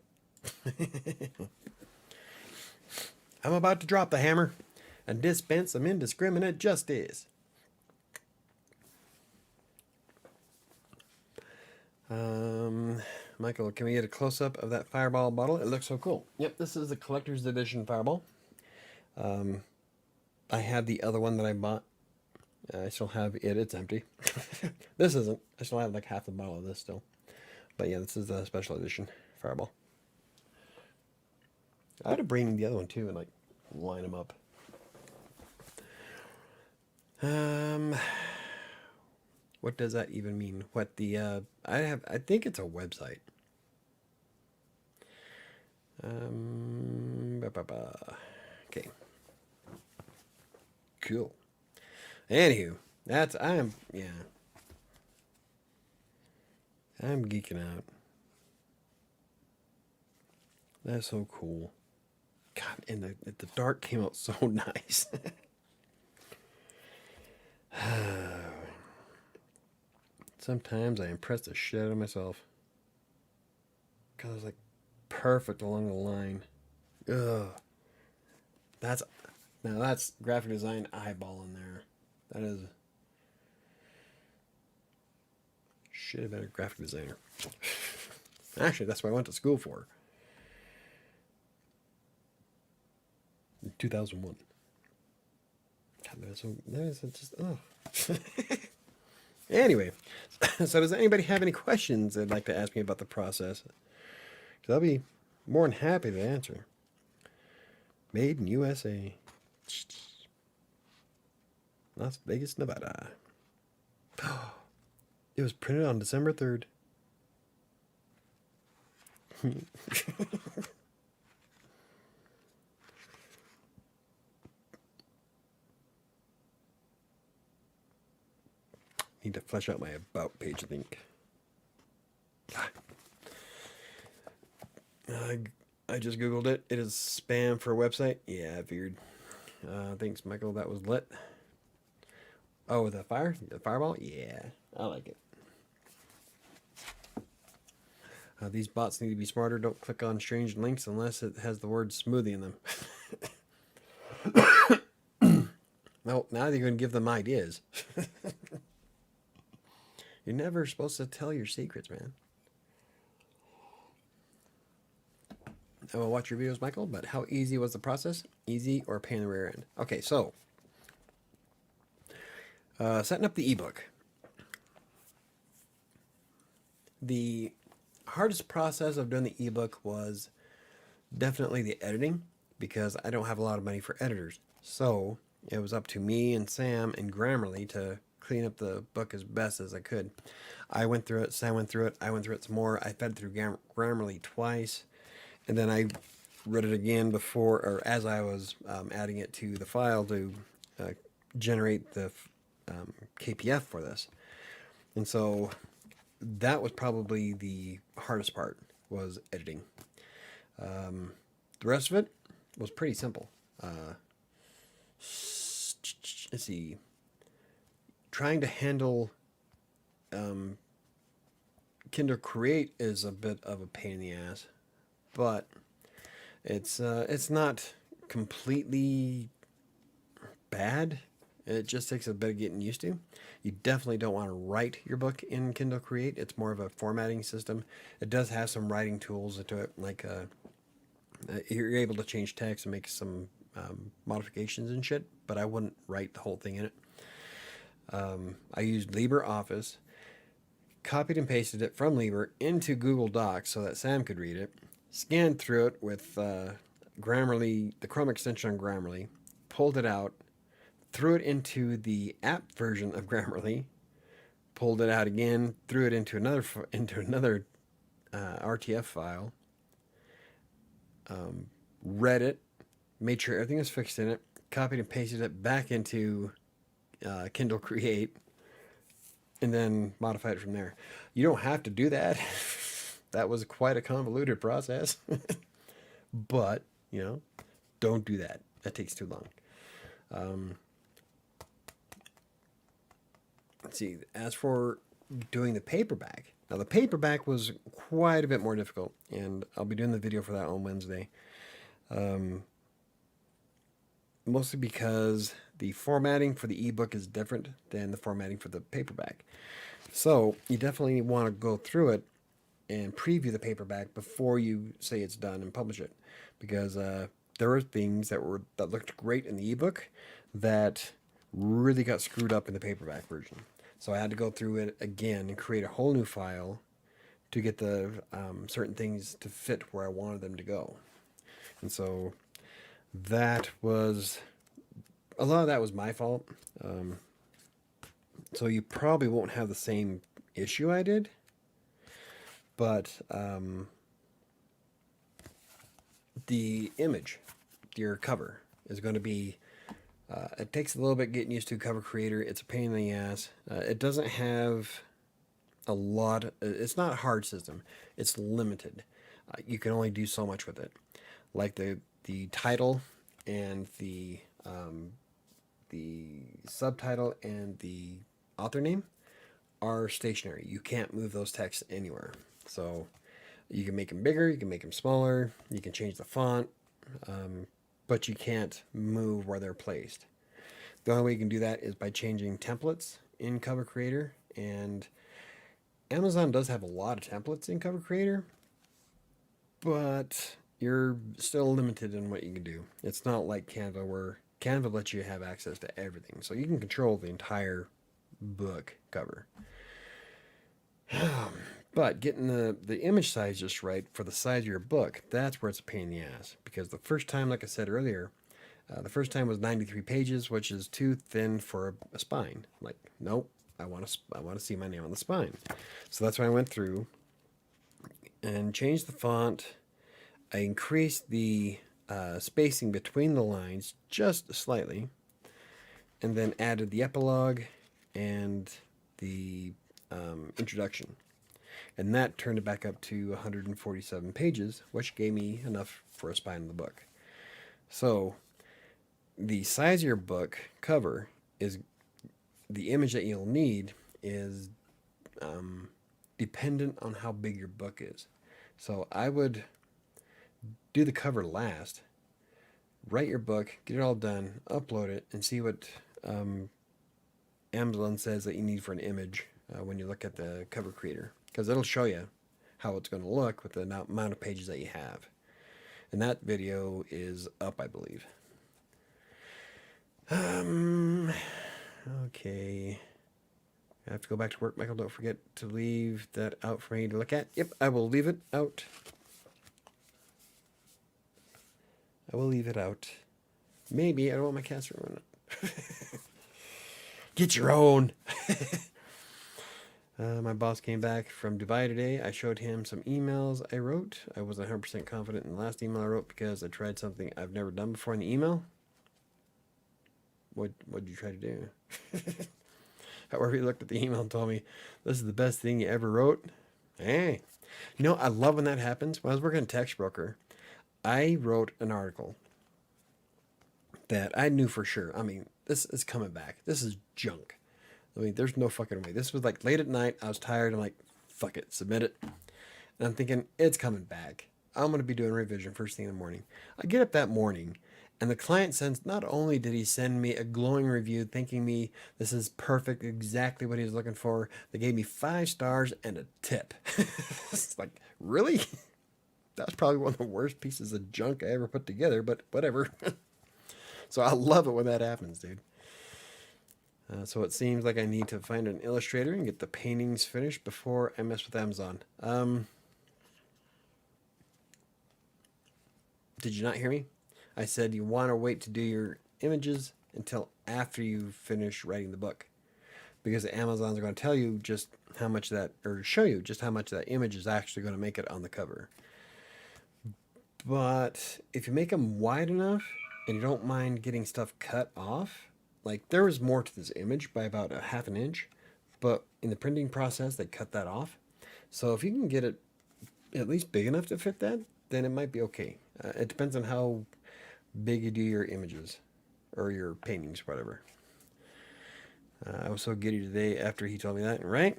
I'm about to drop the hammer and dispense some indiscriminate justice. Michael, can we get a close-up of that Fireball bottle? It looks so cool. Yep, this is the collector's edition Fireball. I had the other one that I bought. I still have it. It's empty. This isn't. I still have like half the bottle of this still. But yeah, this is the special edition Fireball. I had to bring the other one too and like line them up. What does that even mean? What the I think it's a website. Okay. Cool. Anywho, I'm geeking out. That's so cool. God, and the dark came out so nice. Sometimes I impress the shit out of myself. Because it's like perfect along the line. Ugh. That's graphic design eyeball in there. That is shit about a graphic designer. Actually, that's what I went to school for. In 2001. God, that is just, oh. Anyway, so does anybody have any questions they'd like to ask me about the process? Because I'll be more than happy to answer. Made in USA. Las Vegas, Nevada. It was printed on December 3rd. Need to flesh out my about page, I think. I just Googled it. It is spam for a website. Yeah, I figured. Thanks, Michael. That was lit. Oh, the fireball? Yeah, I like it. These bots need to be smarter. Don't click on strange links unless it has the word smoothie in them. Well, now they're going to give them ideas. You're never supposed to tell your secrets, man. I will watch your videos, Michael, but how easy was the process? Easy or pain in the rear end? Okay, so setting up the ebook. The hardest process of doing the ebook was definitely the editing, because I don't have a lot of money for editors. So it was up to me and Sam and Grammarly to clean up the book as best as I could. I went through it, Sam went through it, I went through it some more. I fed through Grammarly twice, and then I read it again before, or as I was adding it to the file to generate the KPF for this. And so that was probably the hardest part, was editing. The rest of it was pretty simple. Let's see. Trying to handle Kindle Create is a bit of a pain in the ass, but it's not completely bad. It just takes a bit of getting used to. You definitely don't want to write your book in Kindle Create. It's more of a formatting system. It does have some writing tools into it, like you're able to change text and make some modifications and shit, but I wouldn't write the whole thing in it. I used LibreOffice, copied and pasted it from Libre into Google Docs so that Sam could read it, scanned through it with Grammarly, the Chrome extension on Grammarly, pulled it out, threw it into the app version of Grammarly, pulled it out again, threw it into another RTF file, read it, made sure everything was fixed in it, copied and pasted it back into Kindle Create, and then modified it from there. You don't have to do that. That was quite a convoluted process. But, don't do that. That takes too long. Let's see. As for doing the paperback, now the paperback was quite a bit more difficult, and I'll be doing the video for that on Wednesday. Mostly because the formatting for the ebook is different than the formatting for the paperback. So you definitely want to go through it and preview the paperback before you say it's done and publish it, because there were things that looked great in the ebook that really got screwed up in the paperback version. So I had to go through it again and create a whole new file to get the certain things to fit where I wanted them to go. And so that was, a lot of that was my fault. So you probably won't have the same issue I did, but the image, your cover, is going to be It takes a little bit getting used to Cover Creator. It's a pain in the ass. It doesn't have a lot. It's not a hard system. It's limited. You can only do so much with it. Like the title and the subtitle and the author name are stationary. You can't move those texts anywhere. So you can make them bigger, you can make them smaller, you can change the font, but you can't move where they're placed. The only way you can do that is by changing templates in Cover Creator, and Amazon does have a lot of templates in Cover Creator, but you're still limited in what you can do. It's not like Canva, where Canva lets you have access to everything, so you can control the entire book cover. But getting the image size just right for the size of your book, that's where it's a pain in the ass. Because the first time, like I said earlier, the first time was 93 pages, which is too thin for a spine. Like, nope, I want to see my name on the spine. So that's why I went through and changed the font. I increased the spacing between the lines just slightly, and then added the epilogue and the introduction. And that turned it back up to 147 pages, which gave me enough for a spine in the book. So the size of your book cover is the image that you'll need is dependent on how big your book is. So I would do the cover last, write your book, get it all done, upload it, and see what Amazon says that you need for an image when you look at the Cover Creator, because it'll show you how it's going to look with the amount of pages that you have. And that video is up, I believe. Okay. I have to go back to work, Michael. Don't forget to leave that out for me to look at. Yep, I will leave it out. I will leave it out. Maybe. I don't want my cats to ruin it. Get your own. My boss came back from Dubai today. I showed him some emails I wrote. I wasn't 100% confident in the last email I wrote because I tried something I've never done before in the email. What did you try to do? However, he looked at the email and told me, this is the best thing you ever wrote. Hey. You know, I love when that happens. When I was working at Text Broker, I wrote an article that I knew for sure. I mean, this is coming back. This is junk. I mean, there's no fucking way. This was like late at night. I was tired. I'm like, fuck it, submit it. And I'm thinking, it's coming back. I'm going to be doing revision first thing in the morning. I get up that morning, and the client sends, not only did he send me a glowing review thanking me this is perfect, exactly what he was looking for, they gave me 5 stars and a tip. It's like, really? That's probably one of the worst pieces of junk I ever put together, but whatever. So I love it when that happens, dude. So it seems like I need to find an illustrator and get the paintings finished before I mess with Amazon. Did you not hear me? I said you want to wait to do your images until after you finish writing the book. Because Amazon's going to tell you just how much that, or show you just how much that image is actually going to make it on the cover. But if you make them wide enough and you don't mind getting stuff cut off, like there was more to this image by about a ½ an inch, but in the printing process, they cut that off. So if you can get it at least big enough to fit that, then it might be okay. It depends on how big you do your images or your paintings, whatever. I was so giddy today after he told me that, right?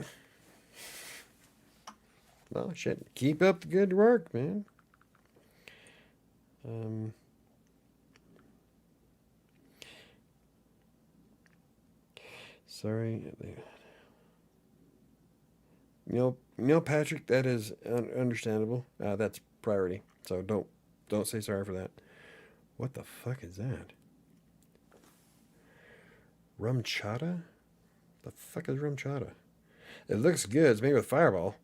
Well, shit, keep up the good work, man. Sorry. No, Patrick, that is understandable. That's priority. So don't say sorry for that. What the fuck is that? Rum chata? The fuck is rum chata? It looks good. It's made with Fireball.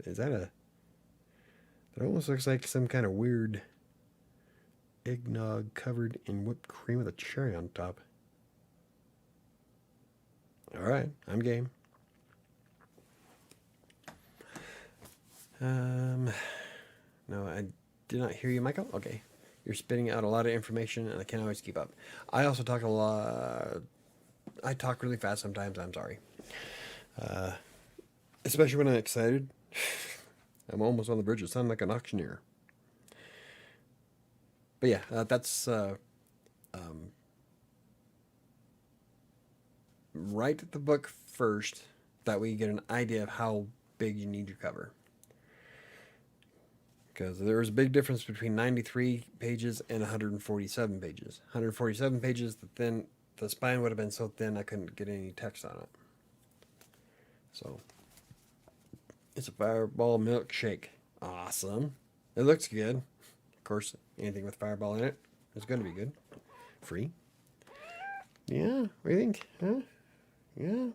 Is that a... It almost looks like some kind of weird eggnog covered in whipped cream with a cherry on top. All right, I'm game. No, I did not hear you, Michael. Okay. You're spitting out a lot of information, and I can't always keep up. I also talk a lot. I talk really fast sometimes. I'm sorry. Especially when I'm excited. I'm almost on the verge of sounding like an auctioneer. But yeah, that's write the book first. That way you get an idea of how big you need your cover. Because there's a big difference between 93 pages and 147 pages. 147 pages, the spine would have been so thin I couldn't get any text on it. So, it's a Fireball milkshake. Awesome. It looks good. Of course, anything with Fireball in it is going to be good. Free. Yeah, what do you think? Huh? Yeah.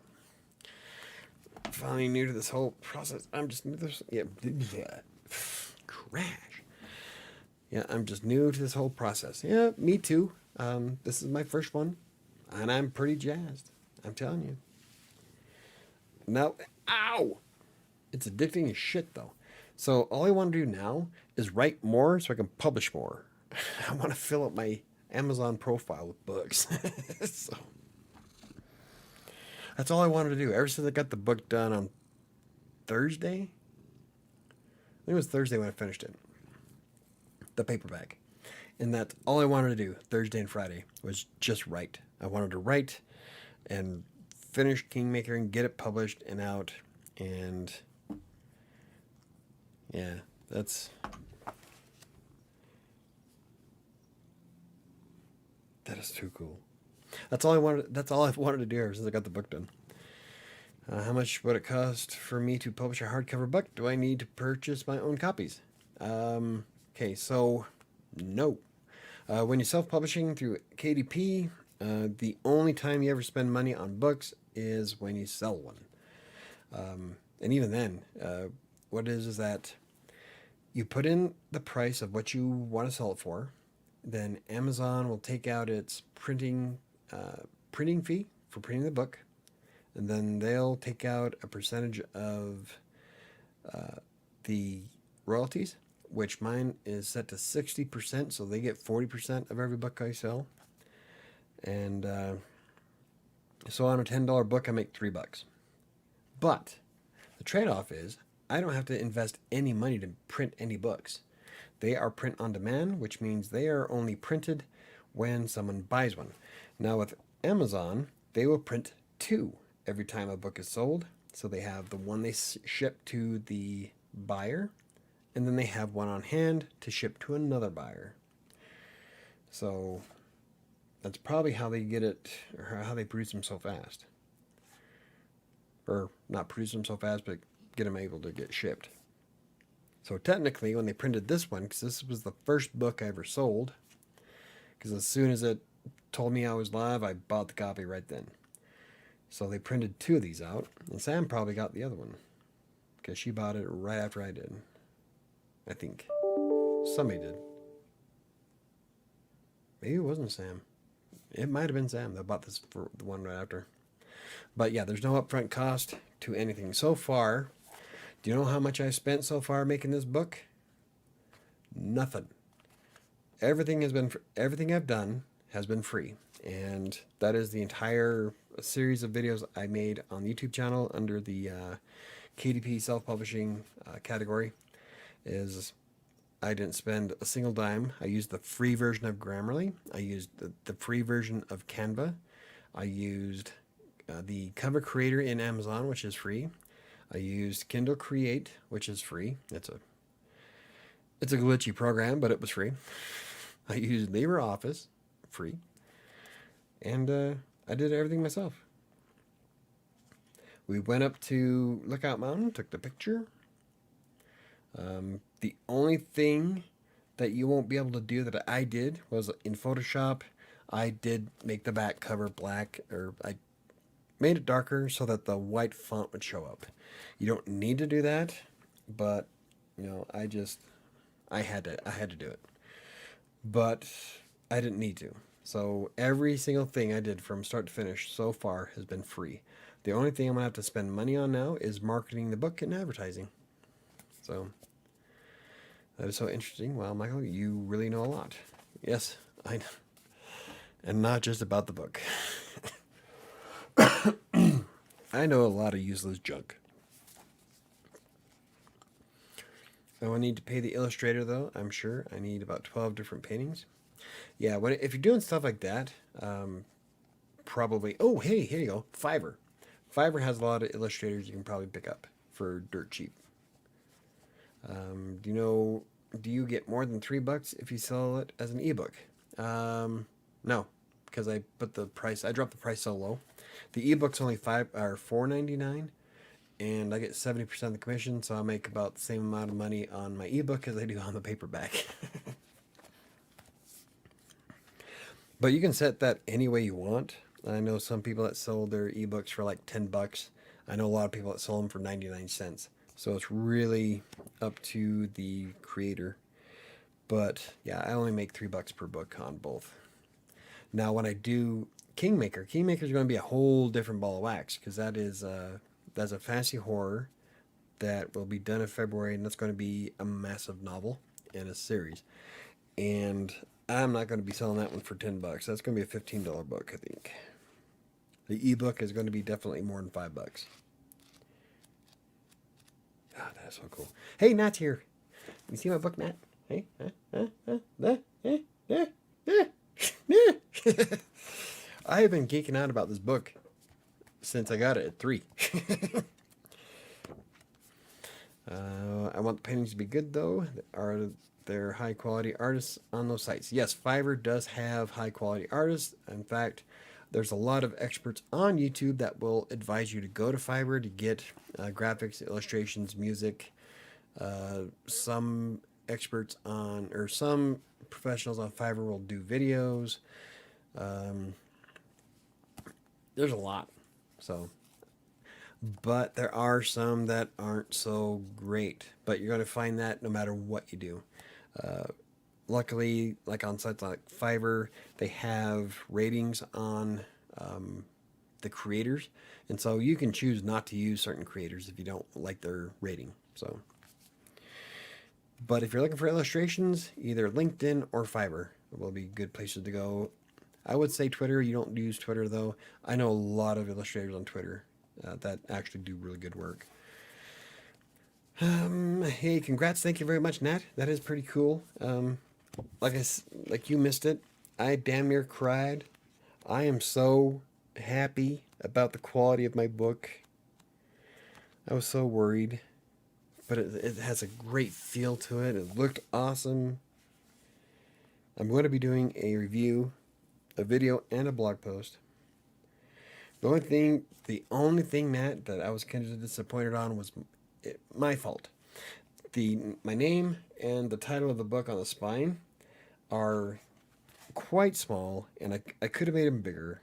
Finally new to this whole process. I'm just new to this. Yeah. Crash. Yeah, I'm just new to this whole process. Yeah, me too. This is my first one, and I'm pretty jazzed. I'm telling you. Now, ow! It's addicting as shit, though. So all I want to do now is write more so I can publish more. I want to fill up my Amazon profile with books. So that's all I wanted to do. Ever since I got the book done on Thursday. I think it was Thursday when I finished it. The paperback. And that's all I wanted to do Thursday and Friday was just write. I wanted to write and finish Kingmaker and get it published and out. And yeah, that is too cool. That's all I wanted to do ever since I got the book done. How much would it cost for me to publish a hardcover book? Do I need to purchase my own copies? Okay, so no. When you're self-publishing through KDP, the only time you ever spend money on books is when you sell one. And even then, what it is that you put in the price of what you want to sell it for. Then Amazon will take out its printing fee for printing the book. And then they'll take out a percentage of the royalties, which mine is set to 60%, so they get 40% of every book I sell. And so on a $10 book, I make $3. But the trade-off is I don't have to invest any money to print any books. They are print on demand, which means they are only printed when someone buys one. Now with Amazon, they will print 2 every time a book is sold. So they have the one they ship to the buyer, and then they have one on hand to ship to another buyer. So that's probably how they get it, or how they produce them so fast. Or not produce them so fast, but get them able to get shipped. So technically, when they printed this one, because this was the first book I ever sold, because as soon as it told me I was live, I bought the copy right then. So they printed 2 of these out, and Sam probably got the other one, because she bought it right after I did. I think. Somebody did. Maybe it wasn't Sam. It might have been Sam that bought this for the one right after. But yeah, there's no upfront cost to anything. So far, do you know how much I spent so far making this book? Nothing. Everything I've done has been free. And that is the entire series of videos I made on the YouTube channel under the KDP self-publishing category. I didn't spend a single dime. I used the free version of Grammarly. I used the free version of Canva. I used the cover creator in Amazon, which is free. I used Kindle Create, which is free. It's a glitchy program, but it was free. I used LibreOffice, free. And I did everything myself. We went up to Lookout Mountain, took the picture. The only thing that you won't be able to do that I did was in Photoshop, I did make the back cover black, or I made it darker so that the white font would show up. You don't need to do that, but I had to do it. But I didn't need to. So every single thing I did from start to finish so far has been free. The only thing I'm going to have to spend money on now is marketing the book and advertising. So that is so interesting. Wow, Michael, you really know a lot. Yes, I know. And not just about the book. I know a lot of useless junk. Oh, I need to pay the illustrator, though, I'm sure. I need about 12 different paintings. Yeah, if you're doing stuff like that, probably... Oh, hey, here you go. Fiverr. Fiverr has a lot of illustrators you can probably pick up for dirt cheap. Do you get more than $3 if you sell it as an ebook? No, because I dropped the price so low. The ebook's only $4.99, and I get 70% of the commission, so I make about the same amount of money on my ebook as I do on the paperback. But you can set that any way you want. I know some people that sold their ebooks for like $10. I know a lot of people that sold them for 99 cents. So it's really up to the creator. But yeah, I only make $3 per book on both. Now, when I do Kingmaker is going to be a whole different ball of wax, because that's a fantasy horror that will be done in February, and that's going to be a massive novel and a series. And I'm not going to be selling that one for $10. That's going to be a $15 book, I think. The ebook is going to be definitely more than $5. God, that's so cool. Hey, Nat's here. You see my book, Nat? Hey, I have been geeking out about this book since I got it at 3. I want the paintings to be good, though. Are there high quality artists on those sites? Yes, Fiverr does have high quality artists. In fact, there's a lot of experts on YouTube that will advise you to go to Fiverr to get graphics, illustrations, music. Some professionals on Fiverr will do videos. There's a lot. But there are some that aren't so great. But you're going to find that no matter what you do. Luckily, like on sites like Fiverr, they have ratings on the creators, and so you can choose not to use certain creators if you don't like their rating. But if you're looking for illustrations, either LinkedIn or Fiverr will be good places to go. I would say Twitter. You don't use Twitter, though. I know a lot of illustrators on Twitter that actually do really good work. Hey, congrats. Thank you very much, Nat. That is pretty cool. Like you missed it. I damn near cried. I am so happy about the quality of my book. I was so worried, but it has a great feel to it. It looked awesome. I'm going to be doing a review, a video, and a blog post. The only thing, Matt, that I was kind of disappointed on was my fault. My name and the title of the book on the spine are quite small, and I could have made them bigger.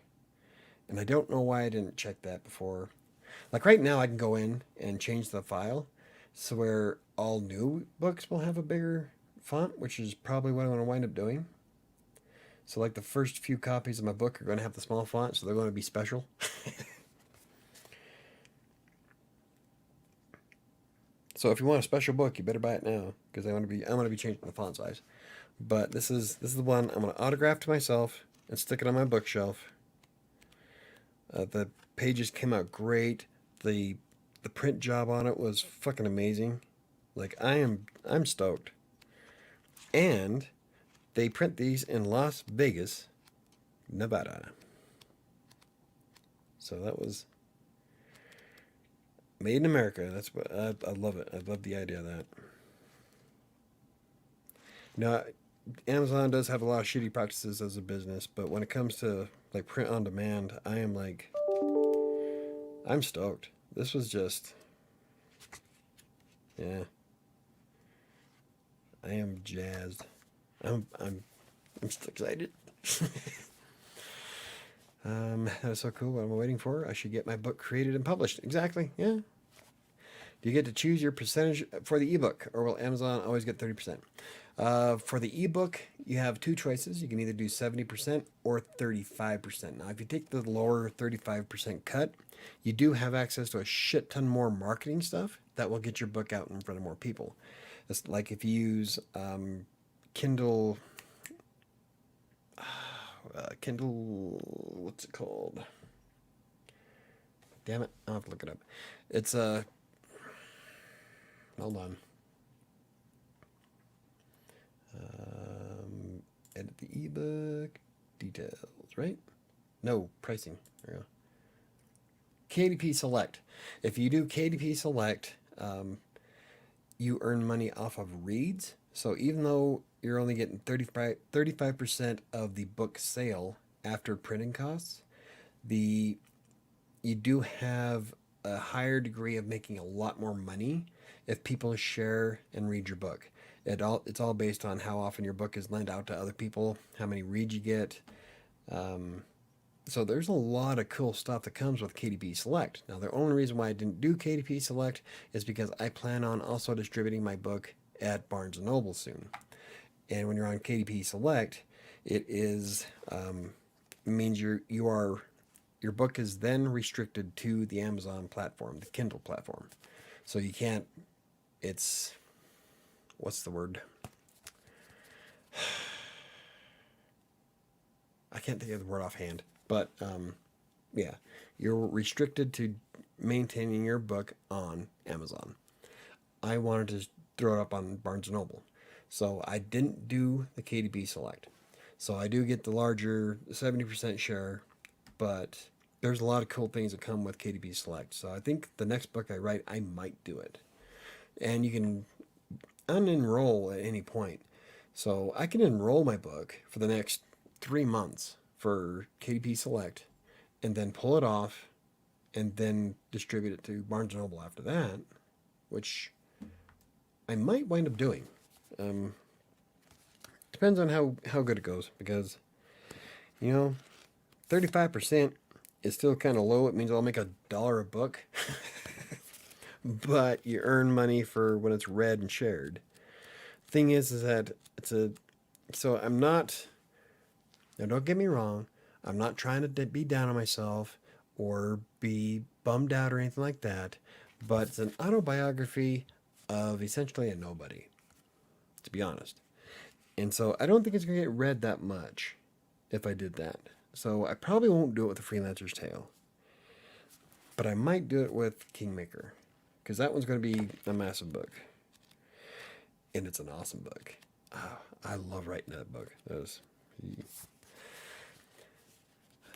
And I don't know why I didn't check that before. Like right now, I can go in and change the file so where all new books will have a bigger font, which is probably what I'm going to wind up doing. So like the first few copies of my book are going to have the small font, so they're going to be special. So if you want a special book, you better buy it now, because I'm going to be changing the font size. But this is the one I'm going to autograph to myself and stick it on my bookshelf. The pages came out great. The print job on it was fucking amazing. Like I'm stoked. And they print these in Las Vegas, Nevada. So that was made in America. That's what I love it. I love the idea of that. Now, Amazon does have a lot of shitty practices as a business, but when it comes to like print on demand, I'm stoked. This was just, yeah. I am jazzed. I'm still excited. That was so cool. What am I waiting for? I should get my book created and published. Exactly. Yeah. Do you get to choose your percentage for the ebook, or will Amazon always get 30%? For the ebook, you have two choices. You can either do 70% or 35%. Now, if you take the lower 35% cut, you do have access to a shit ton more marketing stuff that will get your book out in front of more people. It's like if you use Kindle Kindle, what's it called? Damn it, I'll have to look it up. It's a, hold on. Edit the ebook, details, right? No, pricing. There we go. KDP Select. If you do KDP Select, you earn money off of reads. So even though you're only getting 35% of the book sale after printing costs, you do have a higher degree of making a lot more money if people share and read your book. It's all based on how often your book is lent out to other people, how many reads you get. So there's a lot of cool stuff that comes with KDP Select. Now, the only reason why I didn't do KDP Select is because I plan on also distributing my book at Barnes & Noble soon. And when you're on KDP Select, it means your book is then restricted to the Amazon platform, the Kindle platform. So you can't, what's the word? I can't think of the word offhand, but yeah, you're restricted to maintaining your book on Amazon. I wanted to throw it up on Barnes & Noble, so I didn't do the KDP Select. So I do get the larger 70% share, but there's a lot of cool things that come with KDP Select. So I think the next book I write, I might do it. And you can unenroll at any point. So I can enroll my book for the next 3 months for KDP Select and then pull it off and then distribute it to Barnes & Noble after that, which I might wind up doing. Depends on how good it goes, because 35% is still kind of low. It means I'll make $1 a book, but you earn money for when it's read and shared. Thing is that so I'm not, now don't get me wrong, I'm not trying to be down on myself or be bummed out or anything like that, but it's an autobiography of essentially a nobody, to be honest. And so I don't think it's going to get read that much if I did that. So I probably won't do it with The Freelancer's Tale. But I might do it with Kingmaker, because that one's going to be a massive book. And it's an awesome book. Oh, I love writing that book.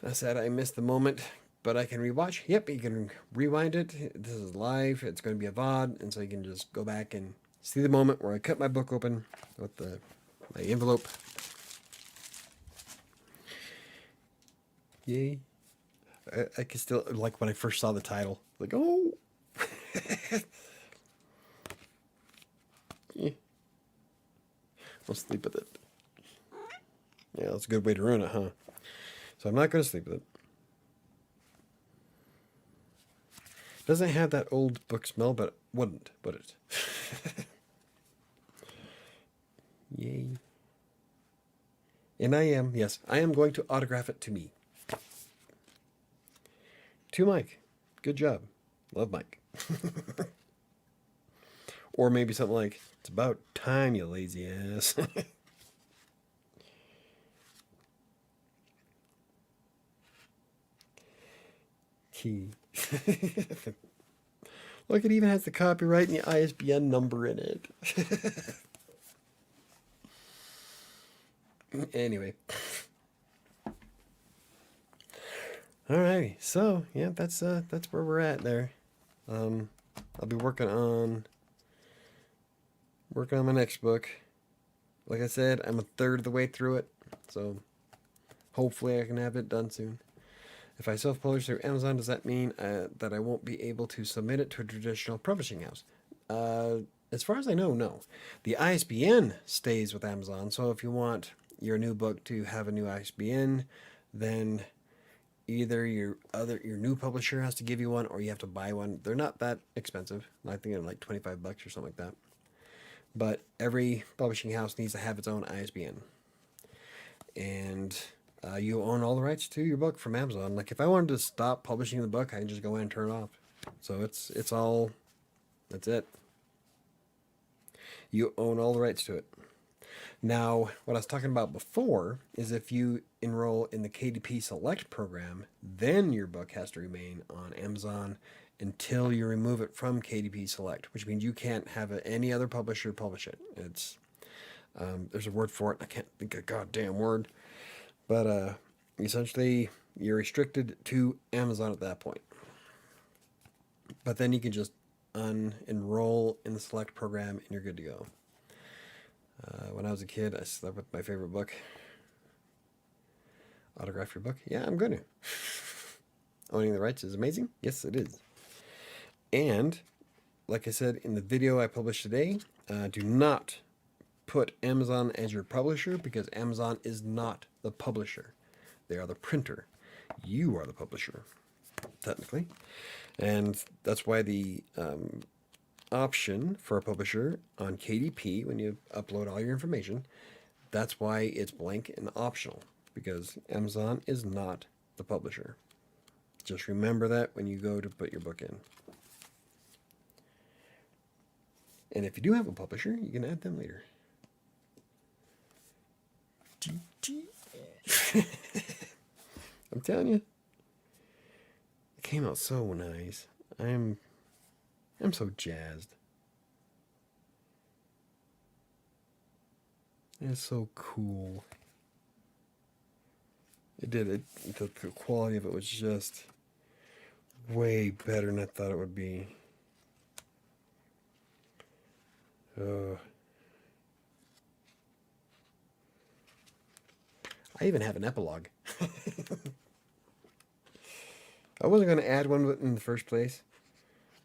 I said I missed the moment, but I can rewatch. Yep, you can rewind it. This is live. It's going to be a VOD, and so you can just go back and see the moment where I cut my book open with my envelope. Yay. I can still, like when I first saw the title, like, oh. Yeah. I'll sleep with it. Yeah, that's a good way to ruin it, huh? So I'm not going to sleep with it. Doesn't have that old book smell, but it wouldn't, would it? Yay. And I am going to autograph it to me. To Mike. Good job. Love Mike. Or maybe something like, it's about time, you lazy ass. Key. Look, it even has the copyright and the ISBN number in it. Anyway. Alrighty, so yeah, that's where we're at there. I'll be working on my next book. Like I said, I'm a third of the way through it, so hopefully I can have it done soon. If I self-publish through Amazon, does that mean that I won't be able to submit it to a traditional publishing house? As far as I know, no. The ISBN stays with Amazon, so if you want your new book to have a new ISBN, then either your new publisher has to give you one, or you have to buy one. They're not that expensive. I think they're like $25 or something like that. But every publishing house needs to have its own ISBN. And you own all the rights to your book from Amazon. Like if I wanted to stop publishing the book, I can just go in and turn it off. So it's all, that's it. You own all the rights to it. Now, what I was talking about before is if you enroll in the KDP Select program, then your book has to remain on Amazon until you remove it from KDP Select, which means you can't have any other publisher publish it. It's there's a word for it. I can't think of a goddamn word, but essentially you're restricted to Amazon at that point. But then you can just unenroll in the Select program and you're good to go. When I was a kid, I slept with my favorite book. Autograph your book? Yeah, I'm going to. Owning the rights is amazing? Yes, it is. And, like I said in the video I published today, do not put Amazon as your publisher because Amazon is not the publisher. They are the printer. You are the publisher, technically. And that's why the option for a publisher on KDP, when you upload all your information, that's why it's blank and optional, because Amazon is not the publisher. Just remember that when you go to put your book in. And if you do have a publisher, you can add them later. I'm telling you, it came out so nice. I'm so jazzed. It's so cool. It did it. The quality of it was just way better than I thought it would be. I even have an epilogue. I wasn't going to add one in the first place.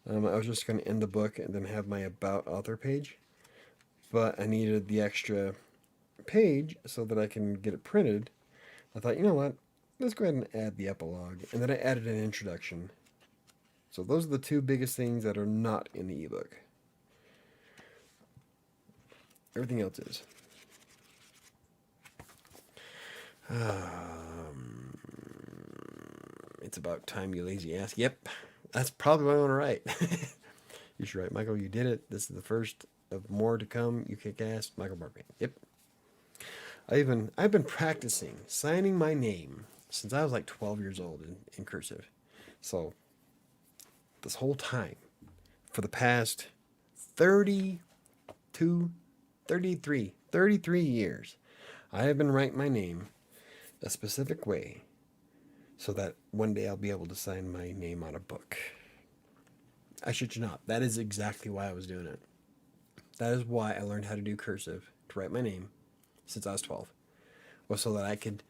I was just going to end the book and then have my About Author page. But I needed the extra page so that I can get it printed. I thought, you know what? Let's go ahead and add the epilogue. And then I added an introduction. So those are the two biggest things that are not in the ebook. Everything else is. It's about time, you lazy ass. Yep, that's probably what I want to write. You should write, Michael, you did it. This is the first of more to come. You kick ass, Michael Barkley. Yep. I've been practicing signing my name since I was like 12 years old in cursive. So this whole time, for the past 33 years, I have been writing my name a specific way so that one day I'll be able to sign my name on a book. I shit you not. That is exactly why I was doing it. That is why I learned how to do cursive, to write my name, since I was 12. Was so that I could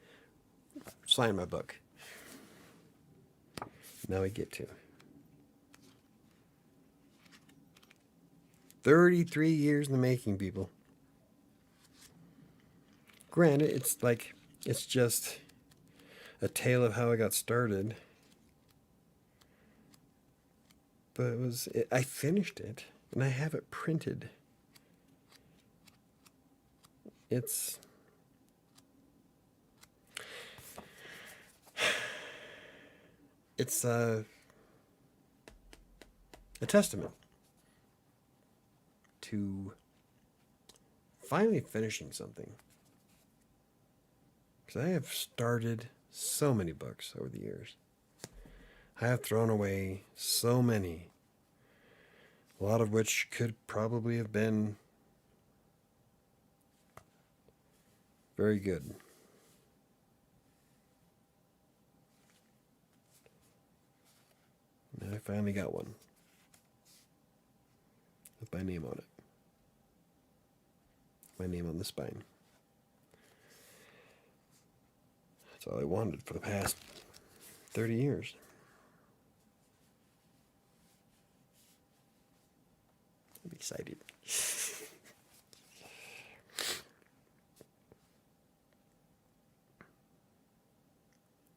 sign my book. Now I get to. 33 years in the making, people. Granted, it's just a tale of how I got started. But I finished it, and I have it printed. It's a testament to finally finishing something. Because I have started so many books over the years. I have thrown away so many, a lot of which could probably have been very good. And I finally got one with my name on it. My name on the spine. That's all I wanted for the past 30 years. I'm excited.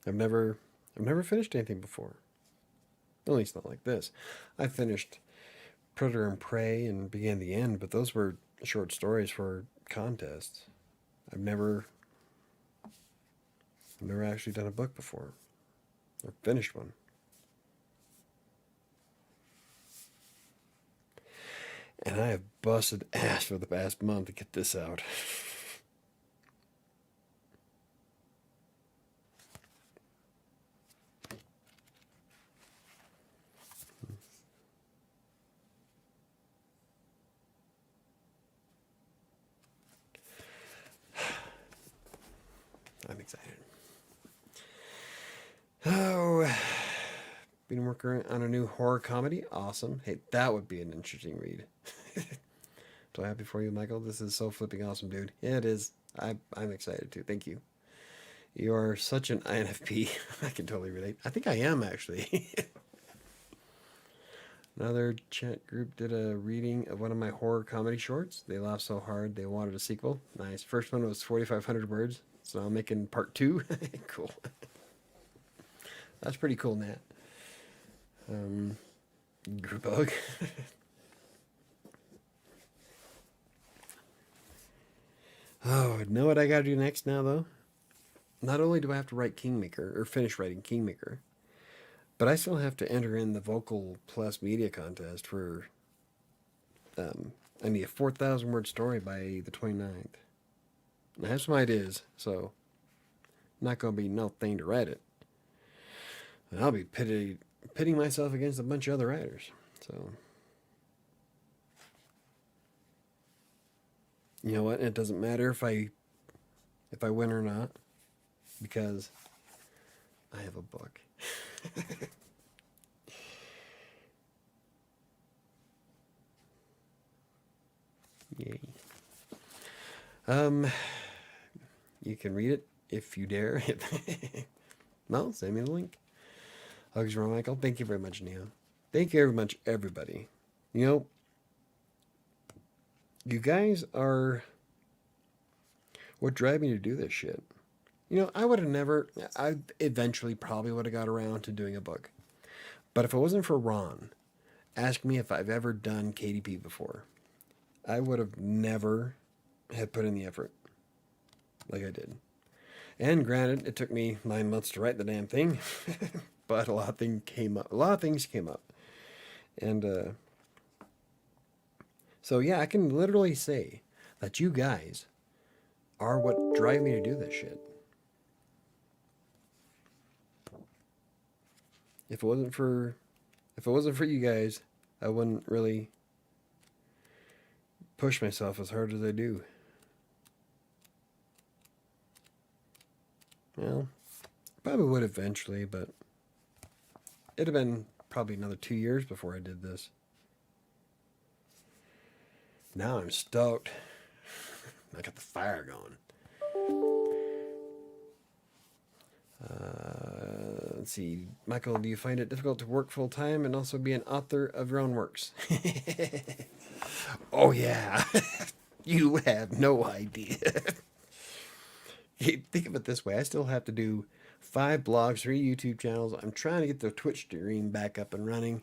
I've never finished anything before. At least not like this. I finished Predator and Prey and Began the End, but those were short stories for contests. I've never actually done a book before. Or finished one. And I have busted ass for the past month to get this out. excited. Oh, been working on a new horror comedy. Awesome. Hey, that would be an interesting read. So happy for you, Michael. This is so flipping awesome, dude. Yeah, it is. I'm excited too. Thank you. You are such an INFP. I can totally relate. I think I am, actually. Another chat group did a reading of one of my horror comedy shorts. They laughed so hard they wanted a sequel. Nice. First one was 4,500 words, so I'm making part 2. Cool. That's pretty cool, Nat. Group hug. Oh, know what I gotta do next now, though? Not only do I have to write Kingmaker, or finish writing Kingmaker, but I still have to enter in the Vocal Plus Media Contest for, I need a 4,000 word story by the 29th. I have some ideas, so not going to be no thing to write it. And I'll be pitting myself against a bunch of other writers. So, you know what? It doesn't matter if I win or not, because I have a book. Yay. You can read it if you dare. No, send me the link. Hugs from Michael. Thank you very much, Neo. Thank you very much, everybody. You know, you guys are what drive me to do this shit. You know, I eventually probably would have got around to doing a book. But if it wasn't for Ron asking me if I've ever done KDP before, I would have never had put in the effort like I did. And granted, it took me 9 months to write the damn thing, but a lot of things came up. And so yeah, I can literally say that you guys are what drive me to do this shit. If it wasn't for you guys, I wouldn't really push myself as hard as I do. Well, probably would eventually, but it'd have been probably another 2 years before I did this. Now I'm stoked. I got the fire going. Let's see. Michael, do you find it difficult to work full time and also be an author of your own works? Oh, yeah. You have no idea. Think of it this way. I still have to do 5 blogs, 3 YouTube channels. I'm trying to get the Twitch stream back up and running.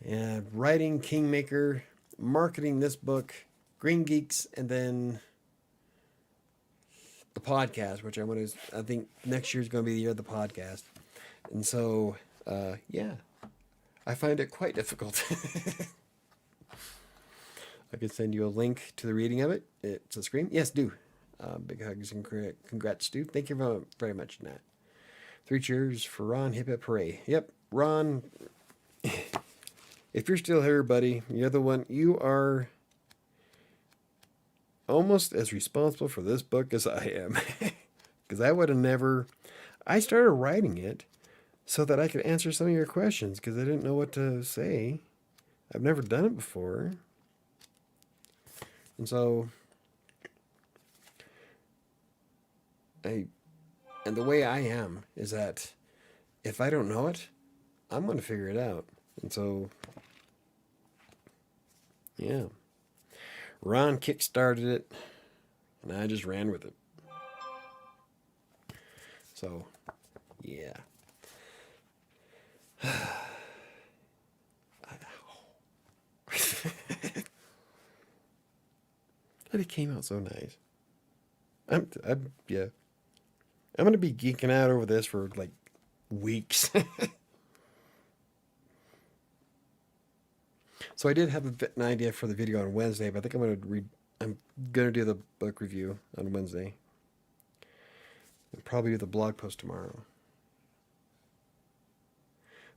And writing Kingmaker, marketing this book, Green Geeks, and then the podcast, which I think next year is going to be the year of the podcast. And so, yeah, I find it quite difficult. I could send you a link to the reading of it. It's a screen. Yes, do. Big hugs and congrats, Stu. Thank you very much, Nat. 3 cheers for Ron. Hip hip hooray. Yep, Ron, if you're still here, buddy, you're the one. You are almost as responsible for this book as I am. Because I would have never... I started writing it so that I could answer some of your questions because I didn't know what to say. I've never done it before. And so... And the way I am is that if I don't know it, I'm going to figure it out. And so... yeah. Ron kickstarted it, and I just ran with it. So, yeah. But it came out so nice. Yeah. I'm going to be geeking out over this for like weeks. So I did have an idea for the video on Wednesday, but I think I'm going to do the book review on Wednesday. And probably do the blog post tomorrow.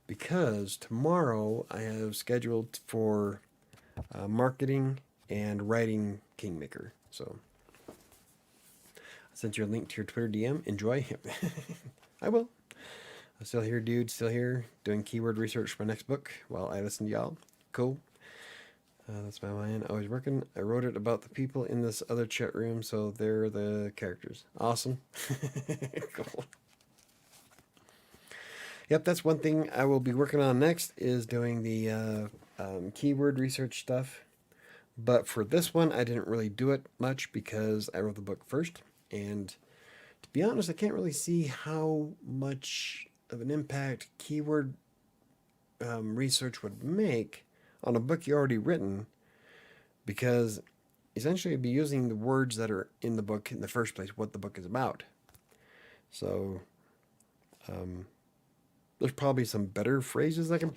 Because tomorrow I have scheduled for marketing and writing Kingmaker. So sent you a link to your Twitter DM. Enjoy. I will. I'm still here, dude. Still here doing keyword research for my next book while I listen to y'all. Cool. That's my line. Always working. I wrote it about the people in this other chat room, so they're the characters. Awesome. Cool. Yep, that's one thing I will be working on next is doing the keyword research stuff. But for this one, I didn't really do it much because I wrote the book first. And to be honest, I can't really see how much of an impact keyword research would make on a book you already written, because essentially you'd be using the words that are in the book in the first place, what the book is about. So there's probably some better phrases I can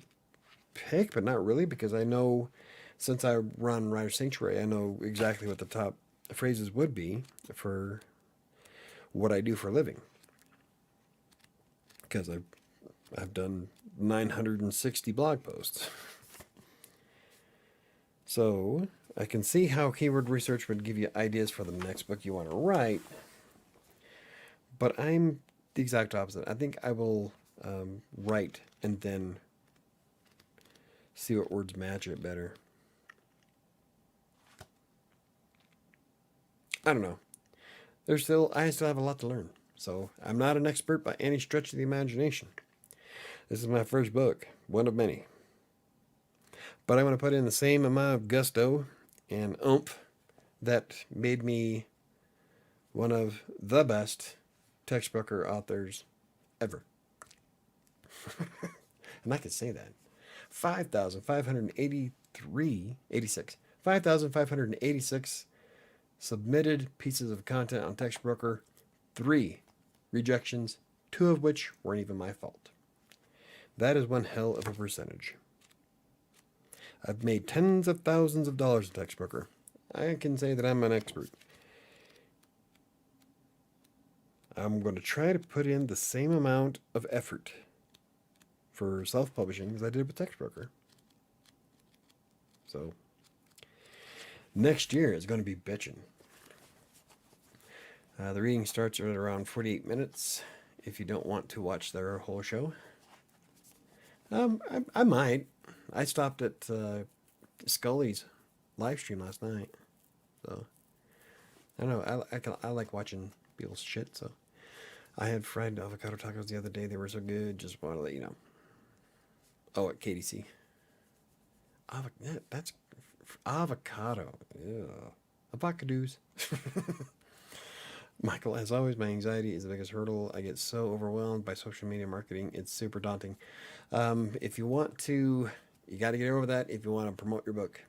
pick, but not really, because I know since I run WriterSanctuary, I know exactly what the top phrases would be for what I do for a living, because I've done 960 blog posts. So I can see how keyword research would give you ideas for the next book you want to write, but I'm the exact opposite. I think I will write and then see what words match it better. I don't know. I still have a lot to learn. So I'm not an expert by any stretch of the imagination. This is my first book, one of many. But I want to put in the same amount of gusto and oomph that made me one of the best textbooker authors ever. And I could say that. 5,586 submitted pieces of content on Textbroker, 3 rejections, 2 of which weren't even my fault. That is one hell of a percentage. I've made tens of thousands of dollars in Textbroker. I can say that I'm an expert. I'm going to try to put in the same amount of effort for self-publishing as I did with Textbroker. So next year is going to be bitchin'. The reading starts at around 48 minutes if you don't want to watch their whole show. I might. I stopped at Scully's live stream last night. So I don't know. I like watching people's shit. So I had fried avocado tacos the other day. They were so good. Just want to let you know. Oh, at KDC. That's avocado. Ew. Avocados. Michael, as always, my anxiety is the biggest hurdle. I get so overwhelmed by social media marketing. It's super daunting. If you want to, you got to get over that. If you want to promote your book,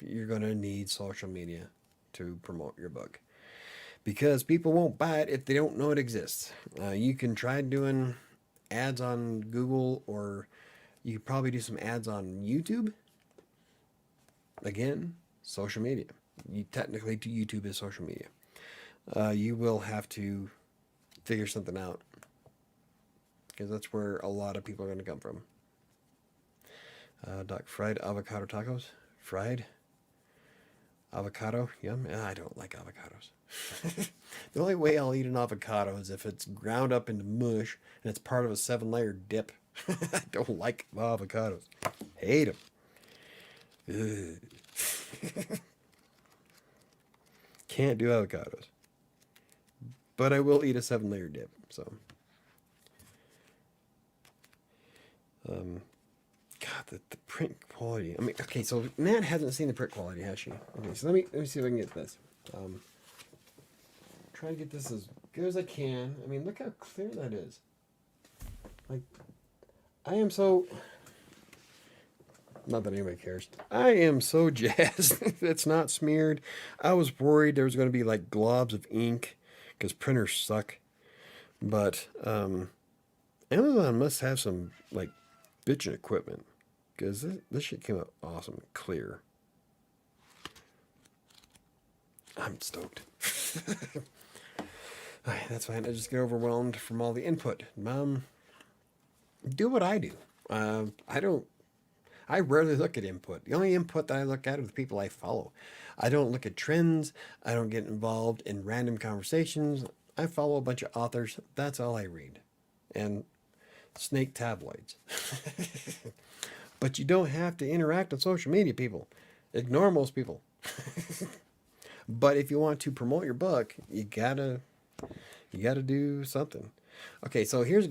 you're going to need social media to promote your book, because people won't buy it if they don't know it exists. You can try doing ads on Google, or you could probably do some ads on YouTube. Again, social media. Technically, YouTube is social media. You will have to figure something out, because that's where a lot of people are going to come from. Doc, fried avocado tacos? Fried avocado? Yum. I don't like avocados. The only way I'll eat an avocado is if it's ground up into mush and it's part of a 7-layer dip. I don't like avocados. Hate them. Can't do avocados. But I will eat a 7-layer dip, so. God, the print quality. I mean, okay, so Nat hasn't seen the print quality, has she? Okay, so let me see if I can get this. Try to get this as good as I can. I mean, look how clear that is. Like, I am so... Not that anybody cares. I am so jazzed. It's not smeared. I was worried there was going to be like globs of ink, because printers suck. But Amazon must have some like bitchin' equipment, because this shit came out awesome, clear. I'm stoked. Alright, that's fine. I just get overwhelmed from all the input. Do what I do. I rarely look at input. The only input that I look at are the people I follow. I don't look at trends. I don't get involved in random conversations. I follow a bunch of authors. That's all I read. And snake tabloids. But you don't have to interact on social media, people. Ignore most people. But if you want to promote your book, you gotta do something. Okay, so here's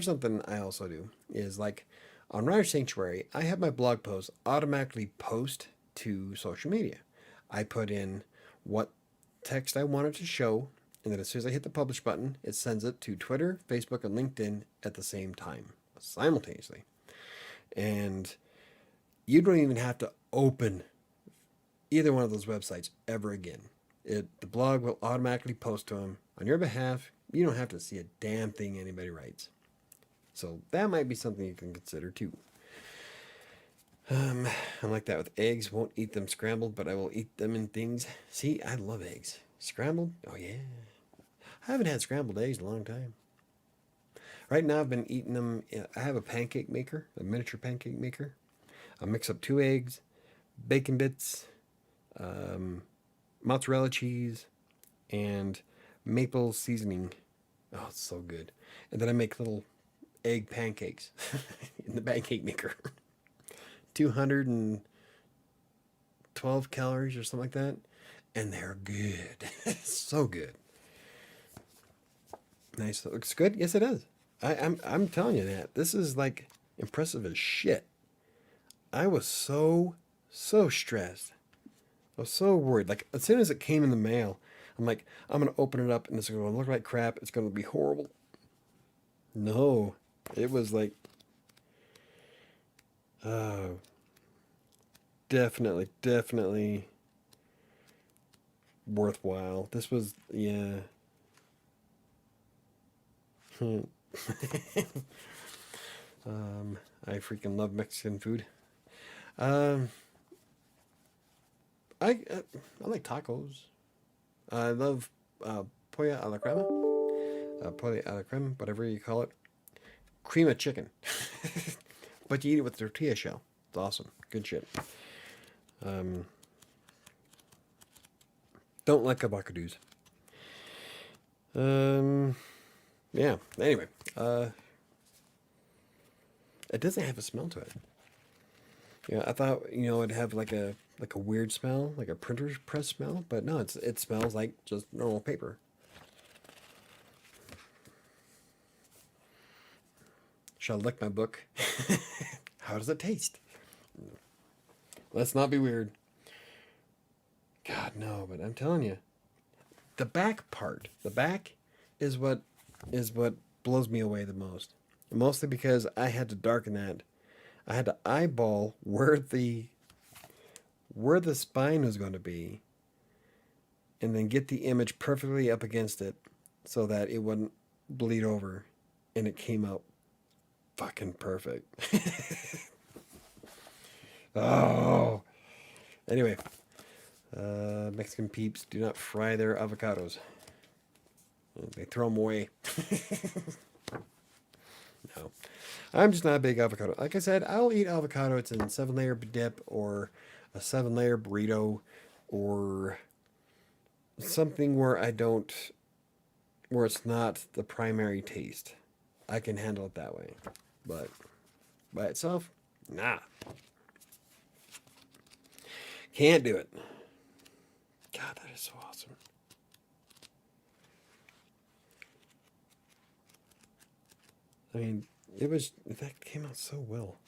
something I also do is like on WriterSanctuary, I have my blog posts automatically post to social media. I put in what text I want it to show, and then as soon as I hit the publish button, it sends it to Twitter, Facebook, and LinkedIn at the same time, simultaneously. And you don't even have to open either one of those websites ever again. The blog will automatically post to them on your behalf. You don't have to see a damn thing anybody writes. So that might be something you can consider too. I'm like that with eggs. Won't eat them scrambled, but I will eat them in things. See, I love eggs. Scrambled? Oh yeah. I haven't had scrambled eggs in a long time. Right now I've been eating them. I have a pancake maker, a miniature pancake maker. I'll mix up 2 eggs, bacon bits, mozzarella cheese, and maple seasoning. Oh, it's so good. And then I make little egg pancakes in the pancake maker. 212 calories or something like that. And they're good. So good. Nice. It looks good. Yes, it is. I'm telling you that. This is like impressive as shit. I was so stressed. I was so worried. Like as soon as it came in the mail, I'm like, I'm gonna open it up and it's gonna look like crap. It's gonna be horrible. No, it was like, definitely worthwhile. This was, yeah. I freaking love Mexican food. Um, I like tacos. I love pollo a la crema. Pollo a la crema, whatever you call it. Cream of chicken. But you eat it with tortilla shell. It's awesome. Good shit. Don't like avocados. Yeah. Anyway, it doesn't have a smell to it. Yeah, I thought it'd have like a weird smell, like a printer's press smell, but no, it smells like just normal paper. Shall I lick my book? How does it taste? Let's not be weird. God, no, but I'm telling you, the back is what blows me away the most. Mostly because I had to darken that. I had to eyeball where the spine was going to be, and then get the image perfectly up against it so that it wouldn't bleed over, and it came out fucking perfect. Oh. Anyway, Mexican peeps do not fry their avocados. They throw them away. No. I'm just not a big avocado. Like I said, I'll eat avocado. It's in 7-layer dip or a 7-layer burrito or something where it's not the primary taste. I can handle it that way. But by itself, nah. Can't do it. God, that is so awesome. I mean, that came out so well.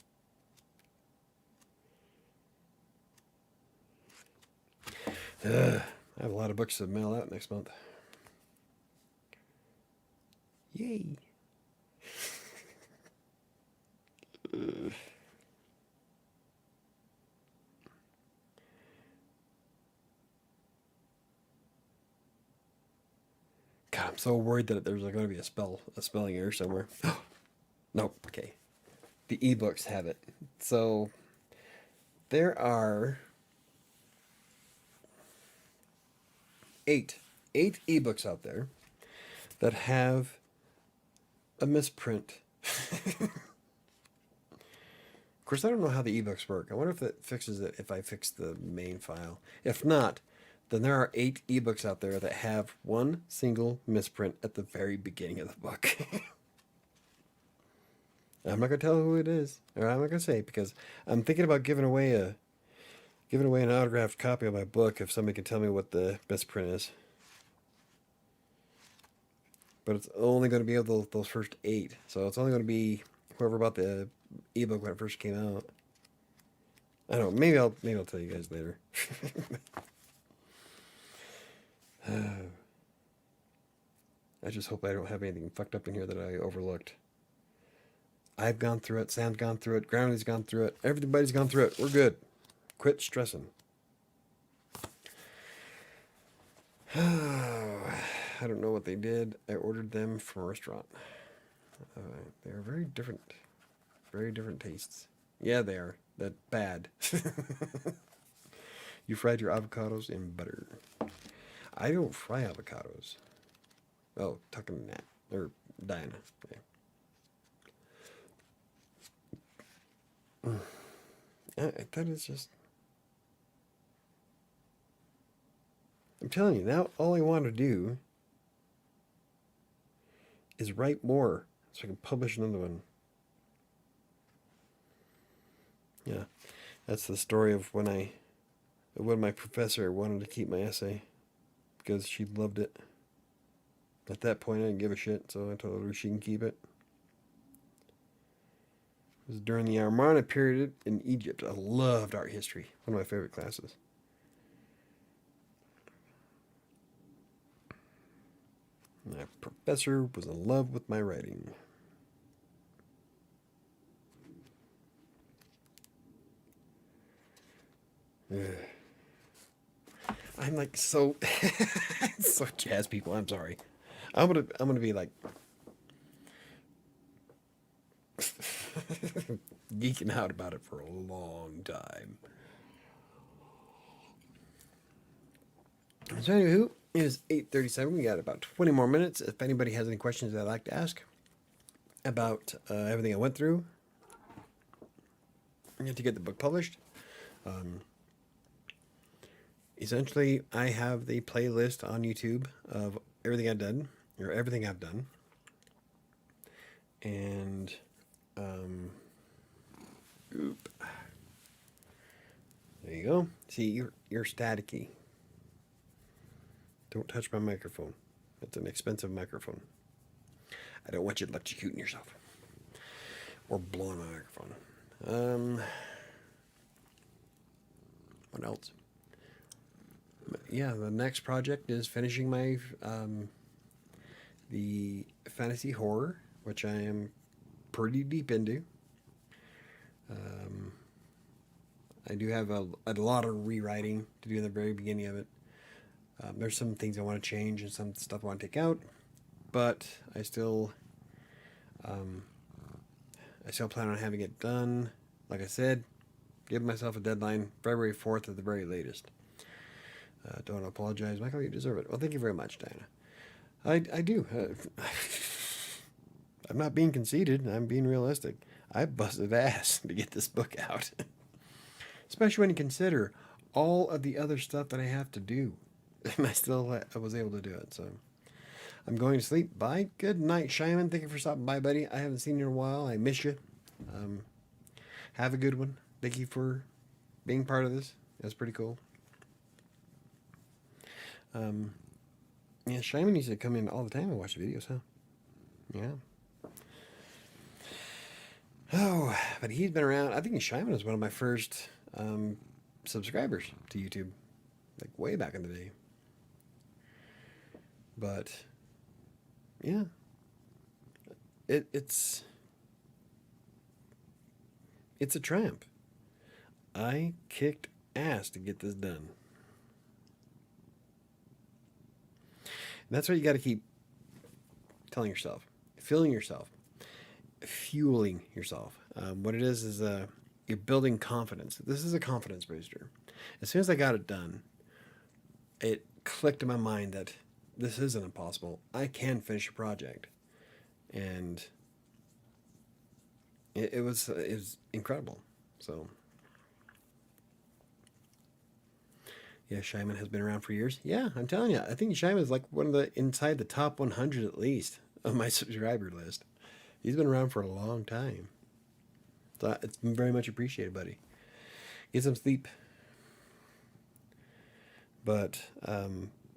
I have a lot of books to mail out next month. Yay. God, I'm so worried that there's going to be a spelling error somewhere. Nope. Okay. The ebooks have it. So there are 8 ebooks out there that have a misprint. course, I don't know how the ebooks work. I wonder if it fixes it if I fix the main file. If not, then there are 8 ebooks out there that have one single misprint at the very beginning of the book. I'm not gonna tell who it is, or I'm not gonna say, because I'm thinking about giving away an autographed copy of my book if somebody can tell me what the misprint is. But it's only going to be of those first 8, so it's only going to be whoever bought the ebook when it first came out. I don't know. Maybe I'll tell you guys later. I just hope I don't have anything fucked up in here that I overlooked. I've gone through it. Sam's gone through it. Groundy's gone through it. Everybody's gone through it. We're good. Quit stressing. I don't know what they did. I ordered them from a restaurant. They are very different tastes. Yeah, they are. That's bad. You fried your avocados in butter. I don't fry avocados. Oh, talking to Nat or Diana. Yeah. That is just. I'm telling you, now all I want to do is write more so I can publish another one. Yeah, that's the story of when my professor wanted to keep my essay because she loved it. At that point, I didn't give a shit, so I told her she can keep it. It was during the Amarna period in Egypt. I loved art history, one of my favorite classes. My professor was in love with my writing. I'm like so jazz people. I'm sorry. I'm gonna be like geeking out about it for a long time. So anywho, it is 8:37. We got about 20 more minutes. If anybody has any questions they'd like to ask about everything I went through to get the book published, essentially I have the playlist on YouTube of everything I've done, and there you go. See, you're staticky. Don't touch my microphone. It's an expensive microphone. I don't want you electrocuting yourself or blowing my microphone. What else? Yeah, the next project is finishing my the fantasy horror, which I am pretty deep into. I do have a lot of rewriting to do in the very beginning of it. There's some things I want to change and some stuff I want to take out, but I still plan on having it done. Like I said, give myself a deadline, February 4th at the very latest. Don't apologize, Michael. You deserve it. Well, thank you very much, Diana. I do. I'm not being conceited. I'm being realistic. I busted ass to get this book out, especially when you consider all of the other stuff that I have to do. And I was able to do it. So I'm going to sleep. Bye. Good night, Shyman. Thank you for stopping by, buddy. I haven't seen you in a while. I miss you. Have a good one. Thank you for being part of this. That's pretty cool. Yeah, Shyman used to come in all the time and watch the videos, huh? Yeah. Oh, but he's been around. I think Shyman was one of my first subscribers to YouTube, like way back in the day. But yeah, it's a triumph. I kicked ass to get this done. And that's what you got to keep telling yourself, fueling yourself. What it is you're building confidence. This is a confidence booster. As soon as I got it done, it clicked in my mind that this isn't impossible. I can finish a project. And it was incredible. So, yeah, Shyman has been around for years. Yeah, I'm telling you, I think Shyman is like one of the inside the top 100 at least of my subscriber list. He's been around for a long time. So it's been very much appreciated, buddy. Get some sleep. But,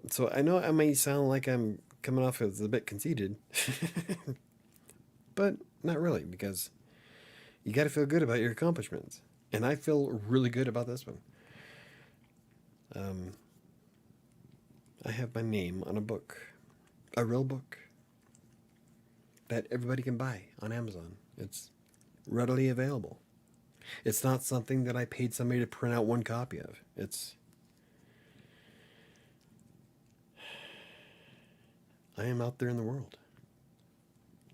so I know I may sound like I'm coming off as a bit conceited, but not really, because you got to feel good about your accomplishments. And I feel really good about this one. I have my name on a book, a real book that everybody can buy on Amazon. It's readily available. It's not something that I paid somebody to print out one copy of. I am out there in the world.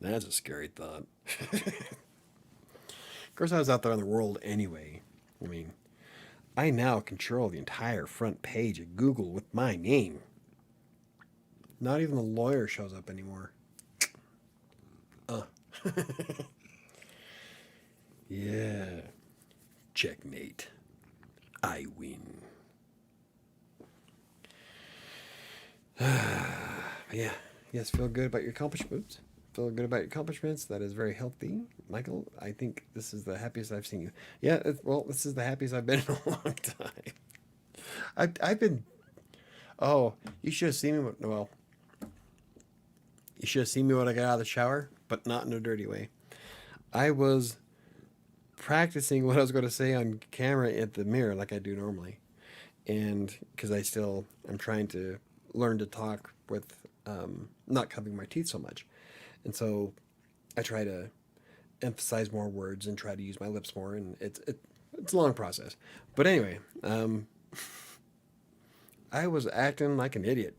That's a scary thought. Of course, I was out there in the world anyway. I mean, I now control the entire front page of Google with my name. Not even the lawyer shows up anymore. Yeah. Checkmate. I win. Yeah. Yes, feel good about your accomplishments. Feel good about your accomplishments. That is very healthy. Michael, I think this is the happiest I've seen you. Yeah, well, this is the happiest I've been in a long time. I've been... Oh, you should have seen me... Well, you should have seen me when I got out of the shower, but not in a dirty way. I was practicing what I was going to say on camera at the mirror like I do normally. And because I'm trying to learn to talk with not covering my teeth so much. And so I try to emphasize more words and try to use my lips more. And it's a long process. But anyway, I was acting like an idiot.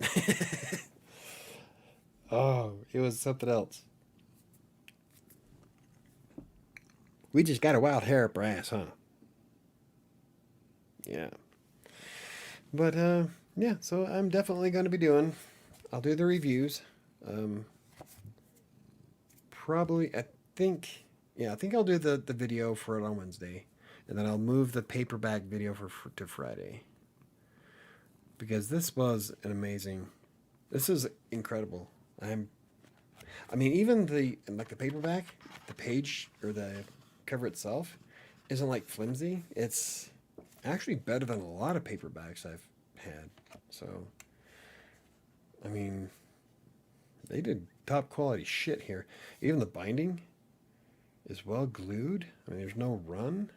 Oh, it was something else. We just got a wild hair up our ass, huh? Yeah. But, yeah, so I'm definitely going to be I'll do the reviews. Probably, I think I'll do the video for it on Wednesday. And then I'll move the paperback video to Friday. Because this is incredible. I mean, even the paperback, the page or the cover itself isn't like flimsy. It's actually better than a lot of paperbacks I've had. So, I mean, they did top quality shit here. Even the binding is well glued. I mean, there's no run.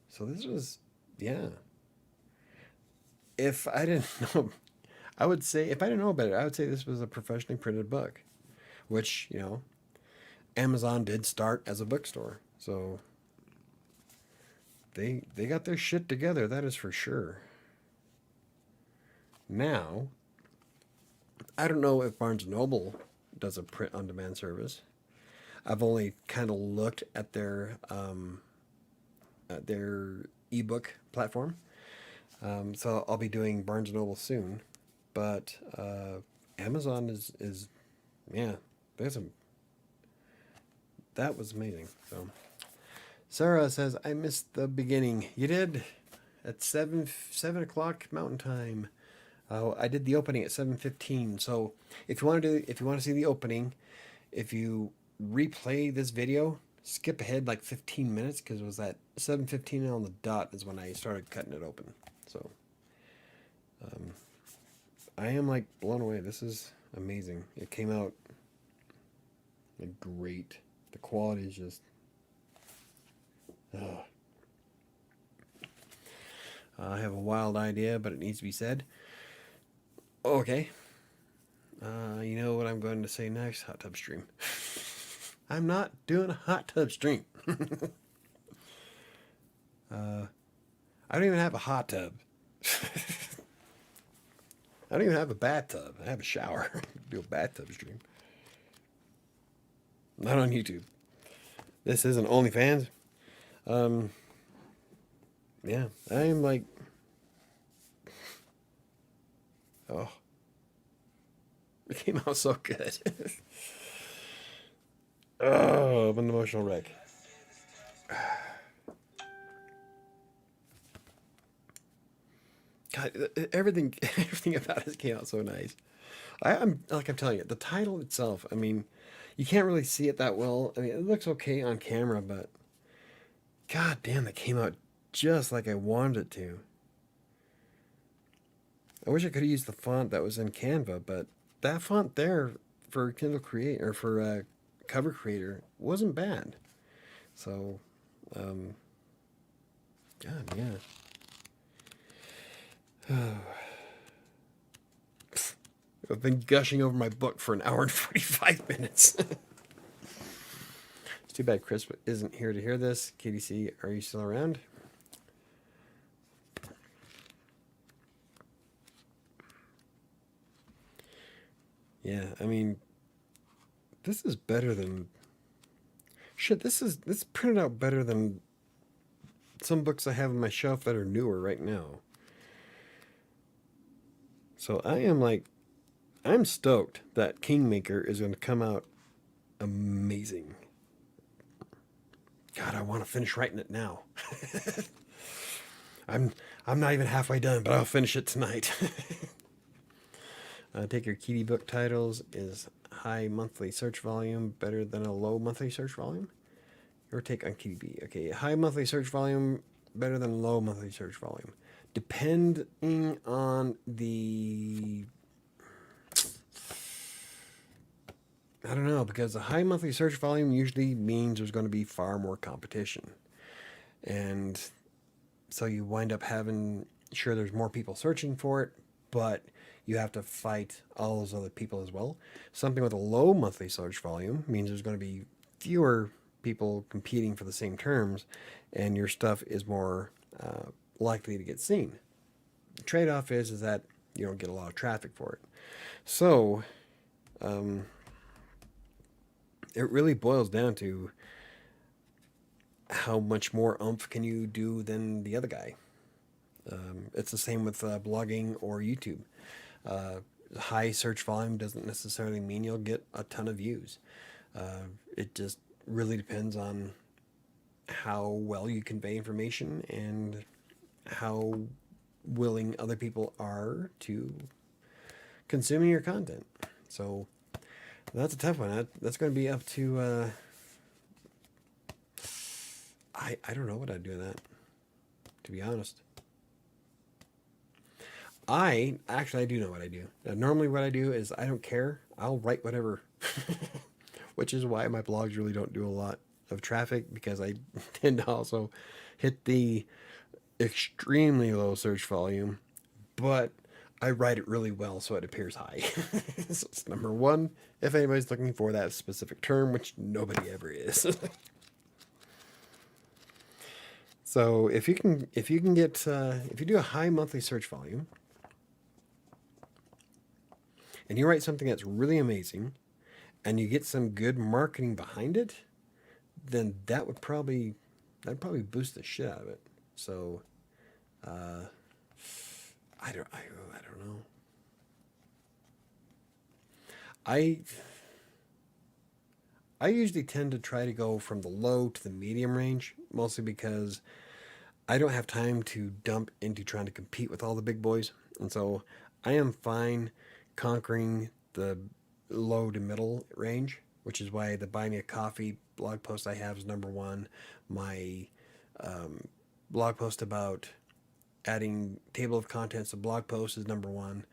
So this was, yeah. If I didn't know, I would say, if I didn't know about it, I would say this was a professionally printed book, which, Amazon did start as a bookstore. So they got their shit together, that is for sure. Now, I don't know if Barnes & Noble does a print-on-demand service. I've only kind of looked at their ebook platform. So I'll be doing Barnes & Noble soon. But Amazon is yeah, that was amazing. So Sarah says, I missed the beginning. You did? At 7 o'clock Mountain Time. I did the opening at 7:15. So if you want to see the opening, if you replay this video, skip ahead like 15 minutes because it was at 7:15 on the dot is when I started cutting it open. So I am like blown away. This is amazing. It came out like great. The quality is just I have a wild idea, but it needs to be said. Okay. You know what I'm going to say next? Hot tub stream. I'm not doing a hot tub stream. I don't even have a hot tub. I don't even have a bathtub. I have a shower. Do a bathtub stream. Not on YouTube. This isn't OnlyFans. Yeah, I am like, oh, it came out so good. Oh, I'm an emotional wreck. God, everything about it came out so nice. I'm like I'm telling you, the title itself. I mean, you can't really see it that well. I mean, it looks okay on camera, but God damn, that came out just like I wanted it to. I wish I could have used the font that was in Canva, but that font there for Kindle Create or for Cover Creator wasn't bad. So, God, yeah. I've been gushing over my book for an hour and 45 minutes. It's too bad Chris isn't here to hear this. KDC, are you still around? Yeah, I mean, this is better than shit. This printed out better than some books I have on my shelf that are newer right now. So I'm stoked that Kingmaker is going to come out amazing. God, I want to finish writing it now. I'm I'm not even halfway done, but I'll finish it tonight. Take your key book titles. Is high monthly search volume better than a low monthly search volume? Your take on KDB. Okay, high monthly search volume better than low monthly search volume. Depending on the... I don't know, because a high monthly search volume usually means there's going to be far more competition. And so you wind up having... Sure, there's more people searching for it, but you have to fight all those other people as well. Something with a low monthly search volume means there's going to be fewer people competing for the same terms, and your stuff is more likely to get seen. The trade-off is that you don't get a lot of traffic for it. So it really boils down to how much more oomph can you do than the other guy. It's the same with blogging or YouTube. High search volume doesn't necessarily mean you'll get a ton of views. It just really depends on how well you convey information and how willing other people are to consuming your content. So that's a tough one. That's going to be up to... I don't know what I'd do with that, to be honest. I do know what I do. Now, normally what I do is I don't care. I'll write whatever, which is why my blogs really don't do a lot of traffic, because I tend to also hit the extremely low search volume, but I write it really well so it appears high. So it's number one, if anybody's looking for that specific term, which nobody ever is. So if you do a high monthly search volume, and you write something that's really amazing, and you get some good marketing behind it, then that'd probably boost the shit out of it. So, I don't know. I usually tend to try to go from the low to the medium range, mostly because I don't have time to dump into trying to compete with all the big boys. And so I am fine conquering the low to middle range, which is why the Buy Me a Coffee blog post I have is number one. My blog post about adding table of contents to blog posts is number one.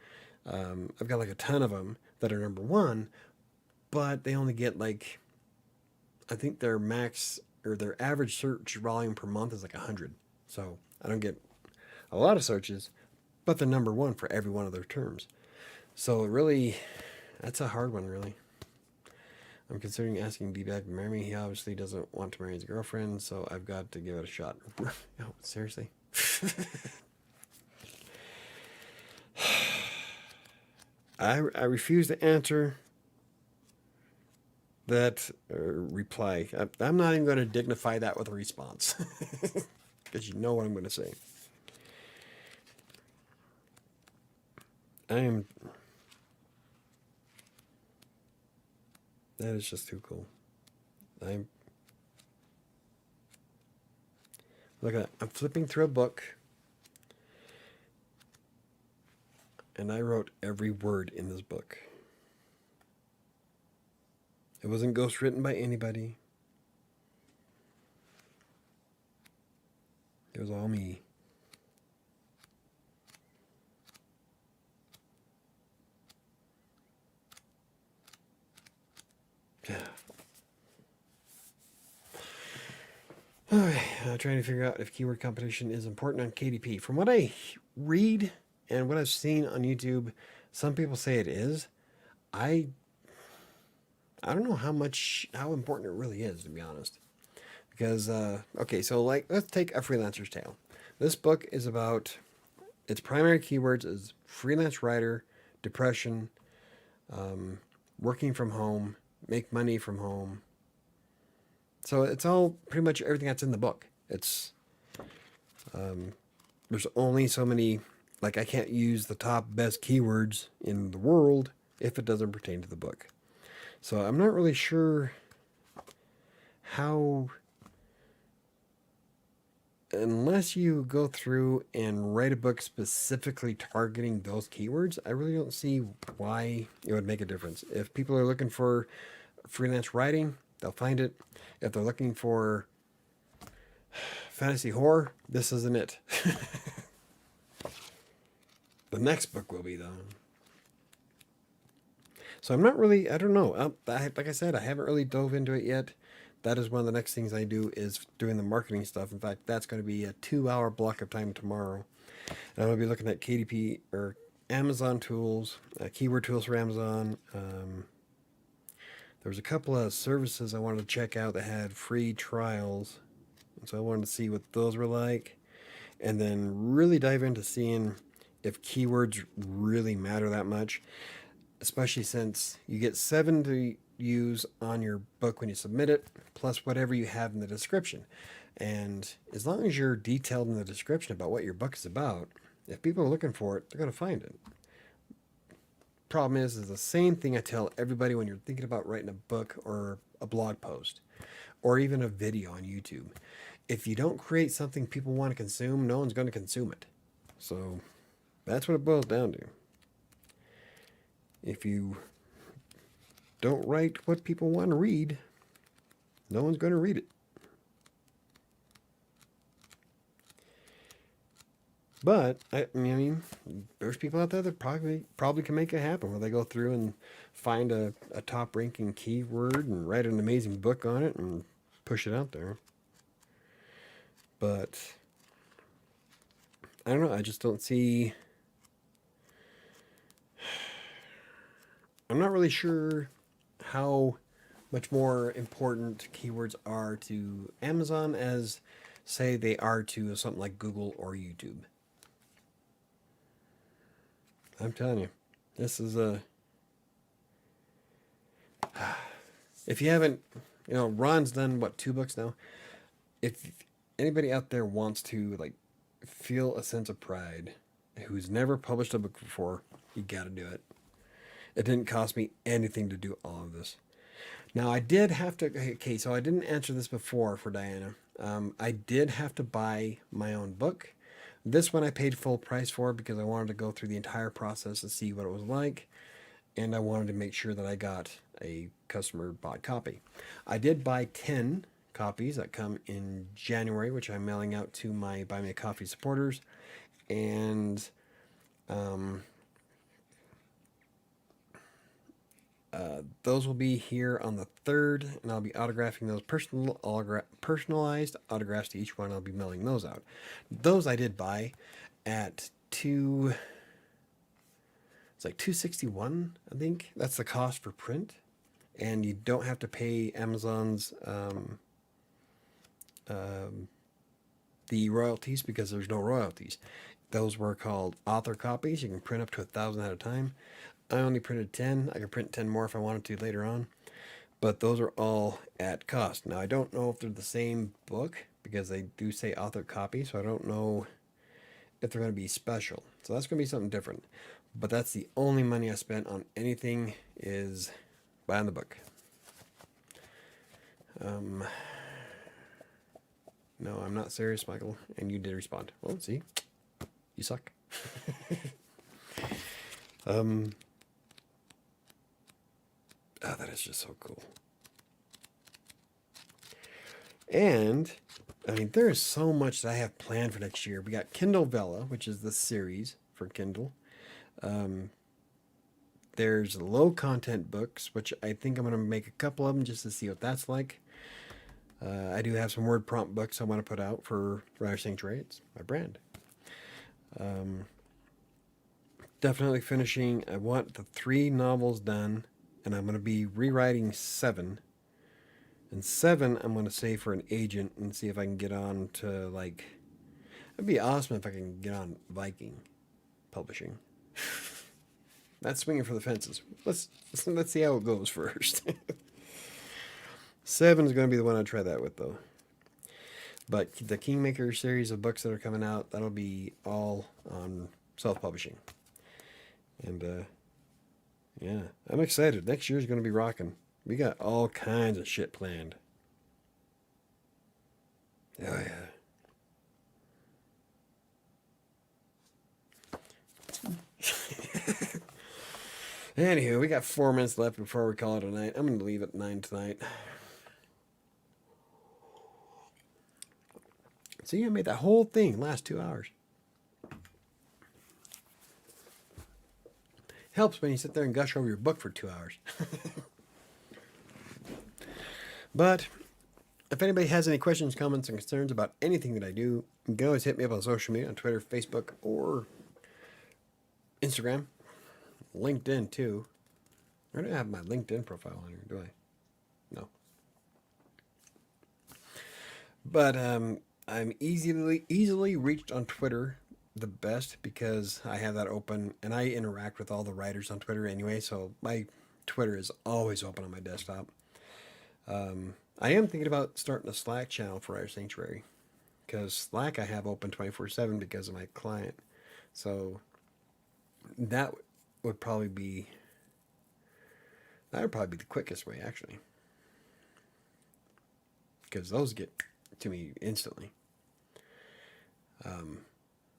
I've got like a ton of them that are number one, but they only get like, I think their max or their average search volume per month is like 100. So I don't get a lot of searches, but they're number one for every one of their terms. So really, that's a hard one, really. I'm considering asking B-Bag to marry me. He obviously doesn't want to marry his girlfriend, so I've got to give it a shot. No, seriously. I refuse to answer that reply. I'm not even going to dignify that with a response. Because you know what I'm going to say. That is just too cool. Look at that. I'm flipping through a book. And I wrote every word in this book. It wasn't ghostwritten by anybody. It was all me. Yeah. All right, trying to figure out if keyword competition is important on KDP. From what I read and what I've seen on YouTube, some people say it is. I don't know how important it really is, to be honest. Because okay, so like let's take A Freelancer's Tale. This book is about its primary keywords is freelance writer, depression, working from home, make money from home. So it's all pretty much everything that's in the book. It's there's only so many, like I can't use the top best keywords in the world if it doesn't pertain to the book. So I'm not really sure how, unless you go through and write a book specifically targeting those keywords, I really don't see why it would make a difference. If people are looking for freelance writing, they'll find it. If they're looking for fantasy horror, this isn't it. The next book will be, though. So I'm not really, I don't know. Like I said, I haven't really dove into it yet. That is one of the next things I do is doing the marketing stuff. In fact, that's going to be a 2-hour block of time tomorrow. And I'm going to be looking at KDP or Amazon tools, keyword tools for Amazon. There was a couple of services I wanted to check out that had free trials. And so I wanted to see what those were like. And then really dive into seeing if keywords really matter that much, especially since you get 7 to use on your book when you submit it, plus whatever you have in the description. And as long as you're detailed in the description about what your book is about, if people are looking for it, they're going to find it. Problem is the same thing I tell everybody when you're thinking about writing a book or a blog post or even a video on YouTube. If you don't create something people want to consume, no one's going to consume it. So that's what it boils down to. If you don't write what people want to read, no one's going to read it. But I mean, there's people out there that probably can make it happen, where they go through and find a top ranking keyword and write an amazing book on it and push it out there. But I don't know. I just don't see. I'm not really sure how much more important keywords are to Amazon as, say, they are to something like Google or YouTube. I'm telling you, this is a. If you haven't, Ron's done what, 2 books now. If anybody out there wants to like feel a sense of pride, who's never published a book before, you got to do it. It didn't cost me anything to do all of this. Now I did have to. Okay, so I didn't answer this before for Diana. I did have to buy my own book. This one I paid full price for because I wanted to go through the entire process to see what it was like, and I wanted to make sure that I got a customer bought copy. I did buy 10 copies that come in January, which I'm mailing out to my Buy Me a Coffee supporters, and those will be here on the 3rd, and I'll be autographing those personalized autographs to each one. I'll be mailing those out. Those I did buy at it's like $261, I think. That's the cost for print, and you don't have to pay Amazon's the royalties because there's no royalties. Those were called author copies. You can print up to 1,000 at a time. I only printed 10. I could print 10 more if I wanted to later on. But those are all at cost. Now, I don't know if they're the same book because they do say author copy, so I don't know if they're going to be special. So that's going to be something different. But that's the only money I spent on anything is buying the book. No, I'm not serious, Michael. And you did respond. Well, see, you suck. Oh, that is just so cool. And, I mean, there is so much that I have planned for next year. We got Kindle Vella, which is the series for Kindle. There's low content books, which I think I'm going to make a couple of them just to see what that's like. I do have some word prompt books I want to put out for WriterSanctuary. It's my brand. Definitely finishing. I want the 3 novels done, and I'm going to be rewriting 7. And 7, I'm going to save for an agent and see if I can get on to, like, it'd be awesome if I can get on Viking publishing. That's swinging for the fences. Let's see how it goes first. 7 is going to be the one I try that with, though. But the Kingmaker series of books that are coming out, that'll be all on self-publishing. And, yeah, I'm excited. Next year's going to be rocking. We got all kinds of shit planned. Oh, yeah. Anywho, we got 4 minutes left before we call it a night. I'm going to leave at 9 tonight. See, I made that whole thing last 2 hours. Helps when you sit there and gush over your book for 2 hours. But if anybody has any questions, comments, and concerns about anything that I do, you can always hit me up on social media, on Twitter, Facebook, or Instagram. LinkedIn, too. I don't have my LinkedIn profile on here, do I? No. But I'm easily reached on Twitter the best because I have that open, and I interact with all the writers on Twitter anyway, so my Twitter is always open on my desktop. I am thinking about starting a Slack channel for WriterSanctuary, because Slack I have open 24/7 because of my client. So that would probably be the quickest way, actually, because those get to me instantly.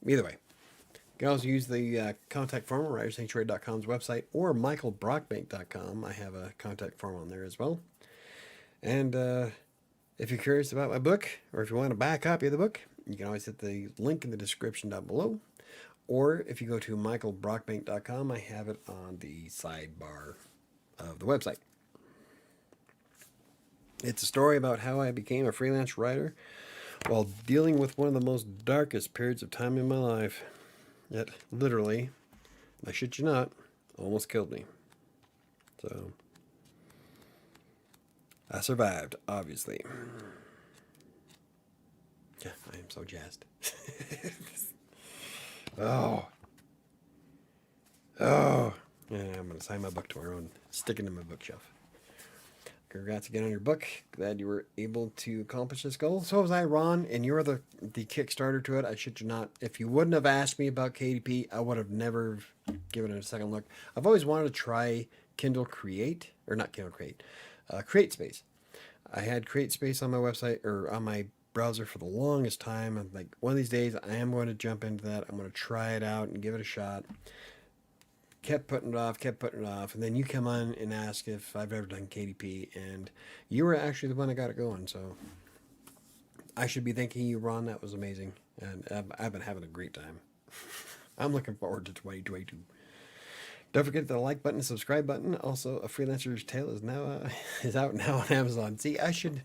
Either way, you can also use the contact form on WriterSanctuary.com's website or michaelbrockbank.com. I have a contact form on there as well. And if you're curious about my book, or if you want to buy a copy of the book, you can always hit the link in the description down below. Or if you go to michaelbrockbank.com, I have it on the sidebar of the website. It's a story about how I became a freelance writer while dealing with one of the most darkest periods of time in my life. That literally, I shit you not, almost killed me. So I survived, obviously. Yeah, I am so jazzed. Oh. Yeah, I'm going to sign my book tomorrow and stick it in my bookshelf. Congrats again on your book. Glad you were able to accomplish this goal. So was I, Ron, and you're the Kickstarter to it. I shit you not. If you wouldn't have asked me about KDP, I would have never given it a second look. I've always wanted to try Kindle Create, or not Kindle Create, CreateSpace. I had CreateSpace on my website, or on my browser for the longest time. I'm like, one of these days I am going to jump into that. I'm going to try it out and give it a shot. Kept putting it off, and then you come on and ask if I've ever done KDP, and you were actually the one that got it going, so I should be thanking you, Ron. That was amazing, and I've been having a great time. I'm looking forward to 2022. Don't forget the like button, subscribe button. Also, A Freelancer's Tale is out now on Amazon. See, I should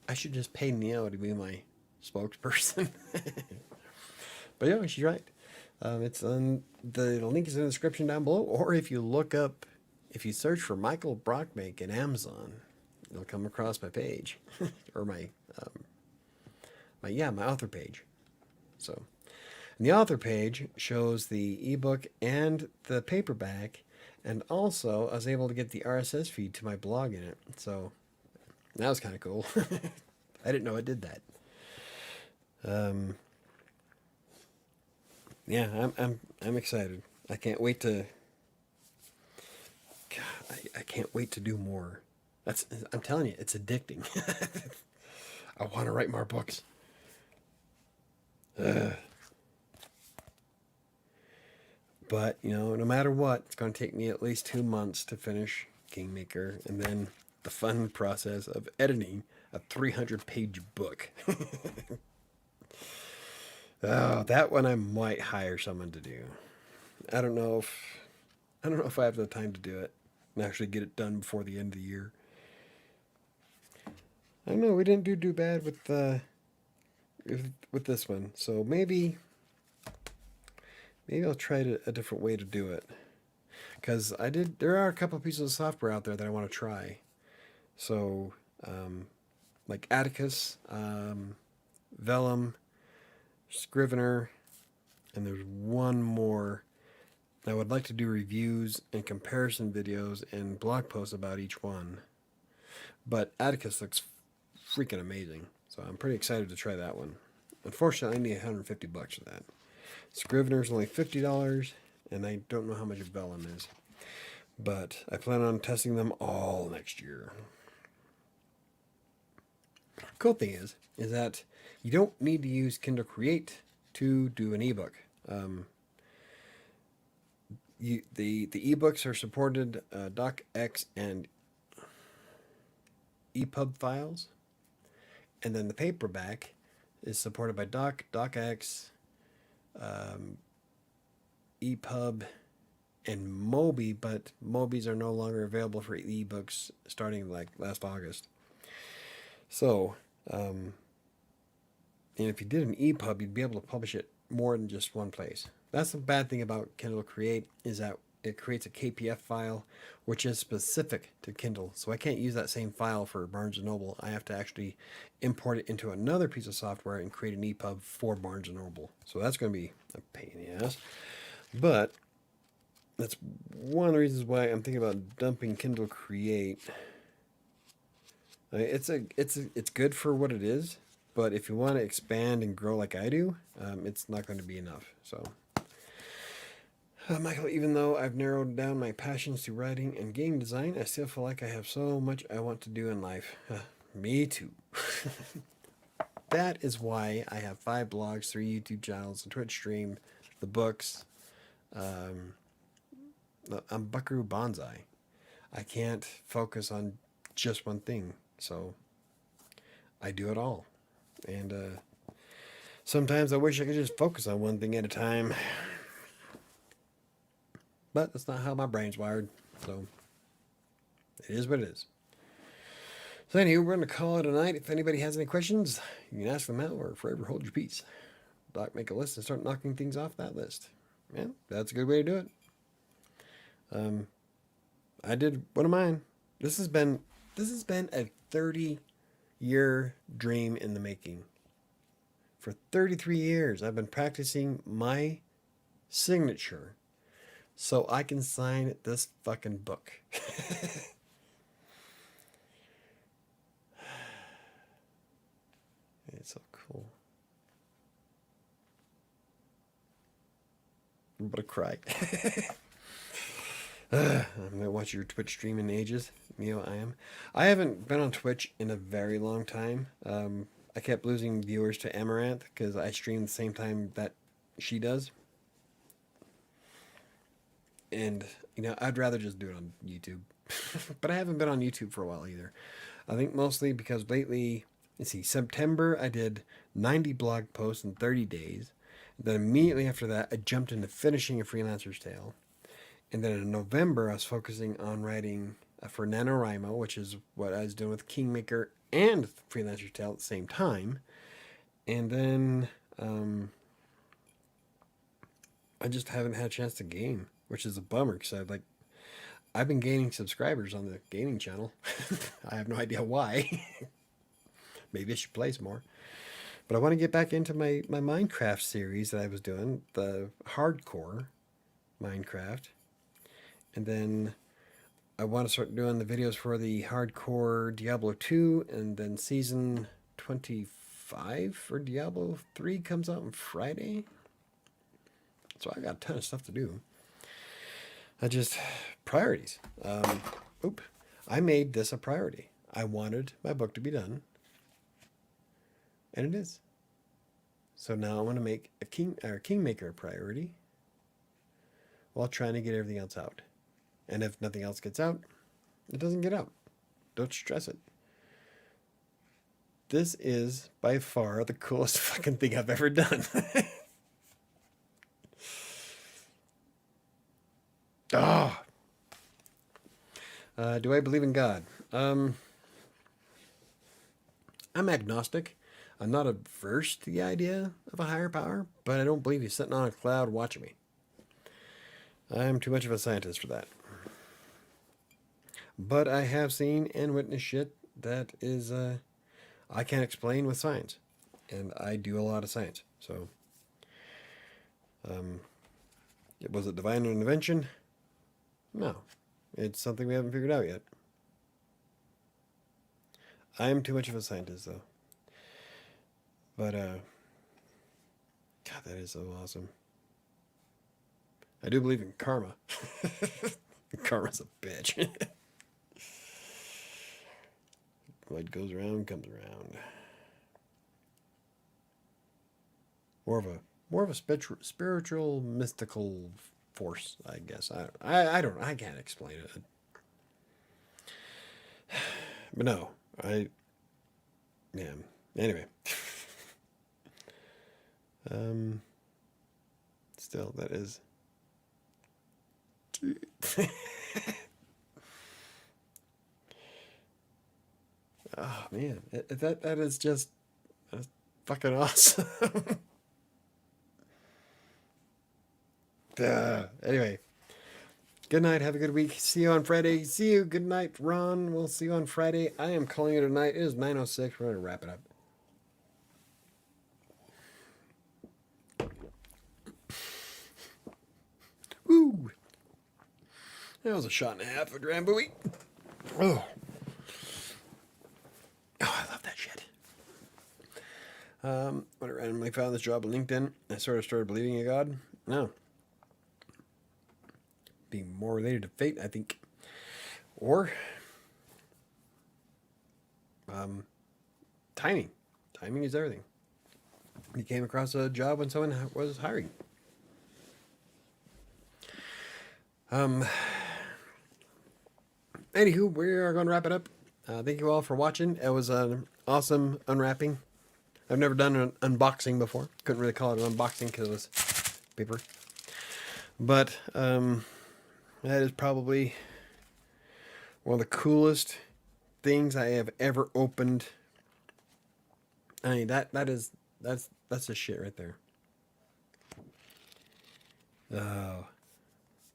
just pay Neo to be my spokesperson. But yeah, she's right. It's on the link is in the description down below, or if you search for Michael Brockbank in Amazon, you'll come across my page, or my author page. So, and the author page shows the ebook and the paperback, and also I was able to get the RSS feed to my blog in it. So that was kind of cool. I didn't know it did that. Yeah, I'm excited. I can't wait to. God, I can't wait to do more. I'm telling you, it's addicting. I want to write more books. But, no matter what, it's going to take me at least 2 months to finish Kingmaker, and then the fun process of editing a 300-page book. Oh, that one I might hire someone to do. I don't know if I have the time to do it and actually get it done before the end of the year. I don't know. We didn't do bad with this one, so maybe I'll try a different way to do it. Because there are a couple of pieces of software out there that I want to try. So, like Atticus, Vellum, Scrivener, and there's one more. I would like to do reviews and comparison videos and blog posts about each one. But Atticus looks freaking amazing, so I'm pretty excited to try that one. Unfortunately, I need $150 for that. Scrivener's only $50, and I don't know how much Vellum is. But I plan on testing them all next year. Cool thing is that you don't need to use Kindle Create to do an ebook. The ebooks are supported docx and EPUB files, and then the paperback is supported by docx, EPUB, and Mobi, but Mobis are no longer available for ebooks starting like last August. So, and if you did an EPUB, you'd be able to publish it more than just one place. That's the bad thing about Kindle Create, is that it creates a KPF file, which is specific to Kindle. So I can't use that same file for Barnes & Noble. I have to actually import it into another piece of software and create an EPUB for Barnes & Noble. So that's going to be a pain in the ass. But that's one of the reasons why I'm thinking about dumping Kindle Create. It's good for what it is, but if you want to expand and grow like I do, it's not going to be enough. So, Michael, even though I've narrowed down my passions to writing and game design, I still feel like I have so much I want to do in life. Me too. That is why I have 5 blogs, 3 YouTube channels, a Twitch stream, the books. I'm Buckaroo Banzai. I can't focus on just one thing, so I do it all. And sometimes I wish I could just focus on one thing at a time. But that's not how my brain's wired, so it is what it is. So anyway, we're going to call it a night. If anybody has any questions, you can ask them now or forever hold your peace. Doc, make a list and start knocking things off that list. Yeah, that's a good way to do it. I did one of mine. This has been a 30-year dream in the making. For 33 years, I've been practicing my signature so I can sign this fucking book. It's so cool. I'm about to cry. I'm gonna watch your Twitch stream in ages. I am. I haven't been on Twitch in a very long time. I kept losing viewers to Amaranth because I stream the same time that she does. And, I'd rather just do it on YouTube. But I haven't been on YouTube for a while either. I think mostly because lately, September I did 90 blog posts in 30 days. Then immediately after that, I jumped into finishing A Freelancer's Tale. And then in November, I was focusing on writing for NaNoWriMo, which is what I was doing with Kingmaker and Freelancer's Tale at the same time. And then I just haven't had a chance to game, which is a bummer because I've been gaining subscribers on the gaming channel. I have no idea why. Maybe I should play some more. But I want to get back into my Minecraft series that I was doing, the hardcore Minecraft. And then I want to start doing the videos for the hardcore Diablo 2, and then season 25 for Diablo 3 comes out on Friday. So I got a ton of stuff to do. Priorities. I made this a priority. I wanted my book to be done, and it is. So now I want to make a Kingmaker a priority, while trying to get everything else out. And if nothing else gets out, it doesn't get out. Don't stress it. This is by far the coolest fucking thing I've ever done. Oh. Do I believe in God? I'm agnostic. I'm not averse to the idea of a higher power, but I don't believe he's sitting on a cloud watching me. I'm too much of a scientist for that. But I have seen and witnessed shit that is I can't explain with science. And I do a lot of science. So was it divine intervention? No. It's something we haven't figured out yet. I'm too much of a scientist, though. But, God, that is so awesome. I do believe in karma. Karma's a bitch. What goes around comes around. More of a spiritual, mystical force, I guess. I don't. I can't explain it. But no, yeah. Anyway, still, that is. Oh man, that is just fucking awesome. Anyway, good night. Have a good week. See you on Friday. See you. Good night, Ron. We'll see you on Friday. I am calling it a night. It is 9:06. We're going to wrap it up. Woo! That was a shot and a half of Drambuie. Oh, I love that shit. When I randomly found this job on LinkedIn, I sort of started believing in God. No. Being more related to fate, I think. Or timing. Timing is everything. You came across a job when someone was hiring. Anywho, we are going to wrap it up. Thank you all for watching. It was an awesome unwrapping. I've never done an unboxing before. Couldn't really call it an unboxing because it was paper. But that is probably one of the coolest things I have ever opened. I mean, that's the shit right there. Oh,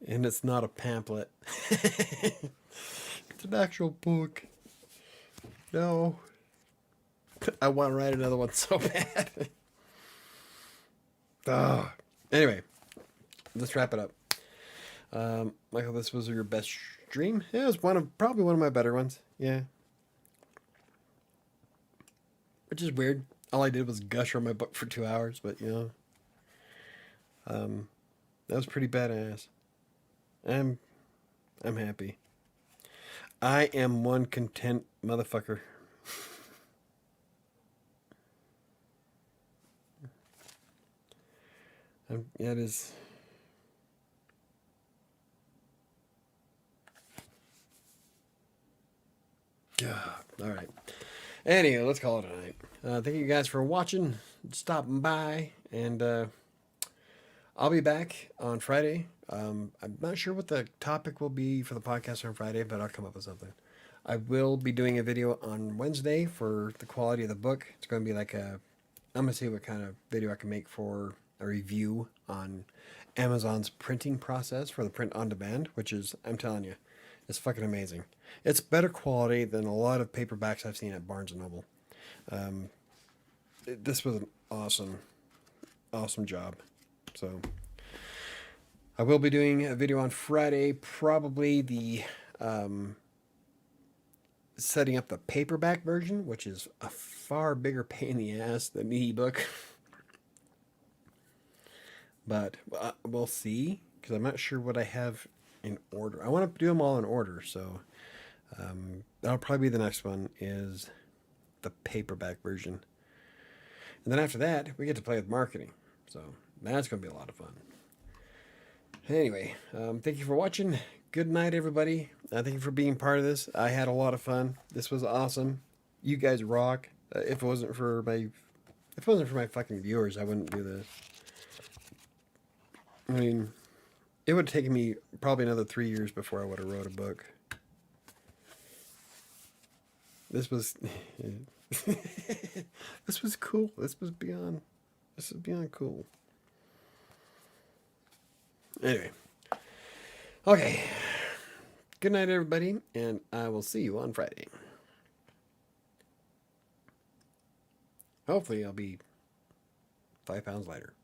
and it's not a pamphlet. It's an actual book. No, I want to write another one so bad. Oh, anyway, let's wrap it up. Michael, this was your best stream? Yeah, it was probably one of my better ones. Yeah. Which is weird. All I did was gush from my book for 2 hours, but you know. That was pretty badass. I'm happy. I am one content motherfucker. Yeah, it is. Yeah. All right. Anyway, let's call it a night. Thank you guys for watching, stopping by, and I'll be back on Friday. I'm not sure what the topic will be for the podcast on Friday, but I'll come up with something. I will be doing a video on Wednesday for the quality of the book. It's going to be like I'm going to see what kind of video I can make for a review on Amazon's printing process for the print on demand, which is, I'm telling you, it's fucking amazing. It's better quality than a lot of paperbacks I've seen at Barnes & Noble. This was an awesome job. So I will be doing a video on Friday, probably the setting up the paperback version, which is a far bigger pain in the ass than the ebook. But we'll see, because I'm not sure what I have in order. I want to do them all in order, so that'll probably be the next one, is the paperback version. And then after that, we get to play with marketing. So that's going to be a lot of fun. Anyway, thank you for watching. Good night, everybody. Thank you for being part of this. I had a lot of fun. This was awesome. You guys rock. If it wasn't for my fucking viewers, I wouldn't do this. I mean, it would have taken me probably another 3 years before I would have wrote a book. This was this was cool. This is beyond cool. Anyway. Okay. Good night, everybody, and I will see you on Friday. Hopefully I'll be 5 pounds lighter.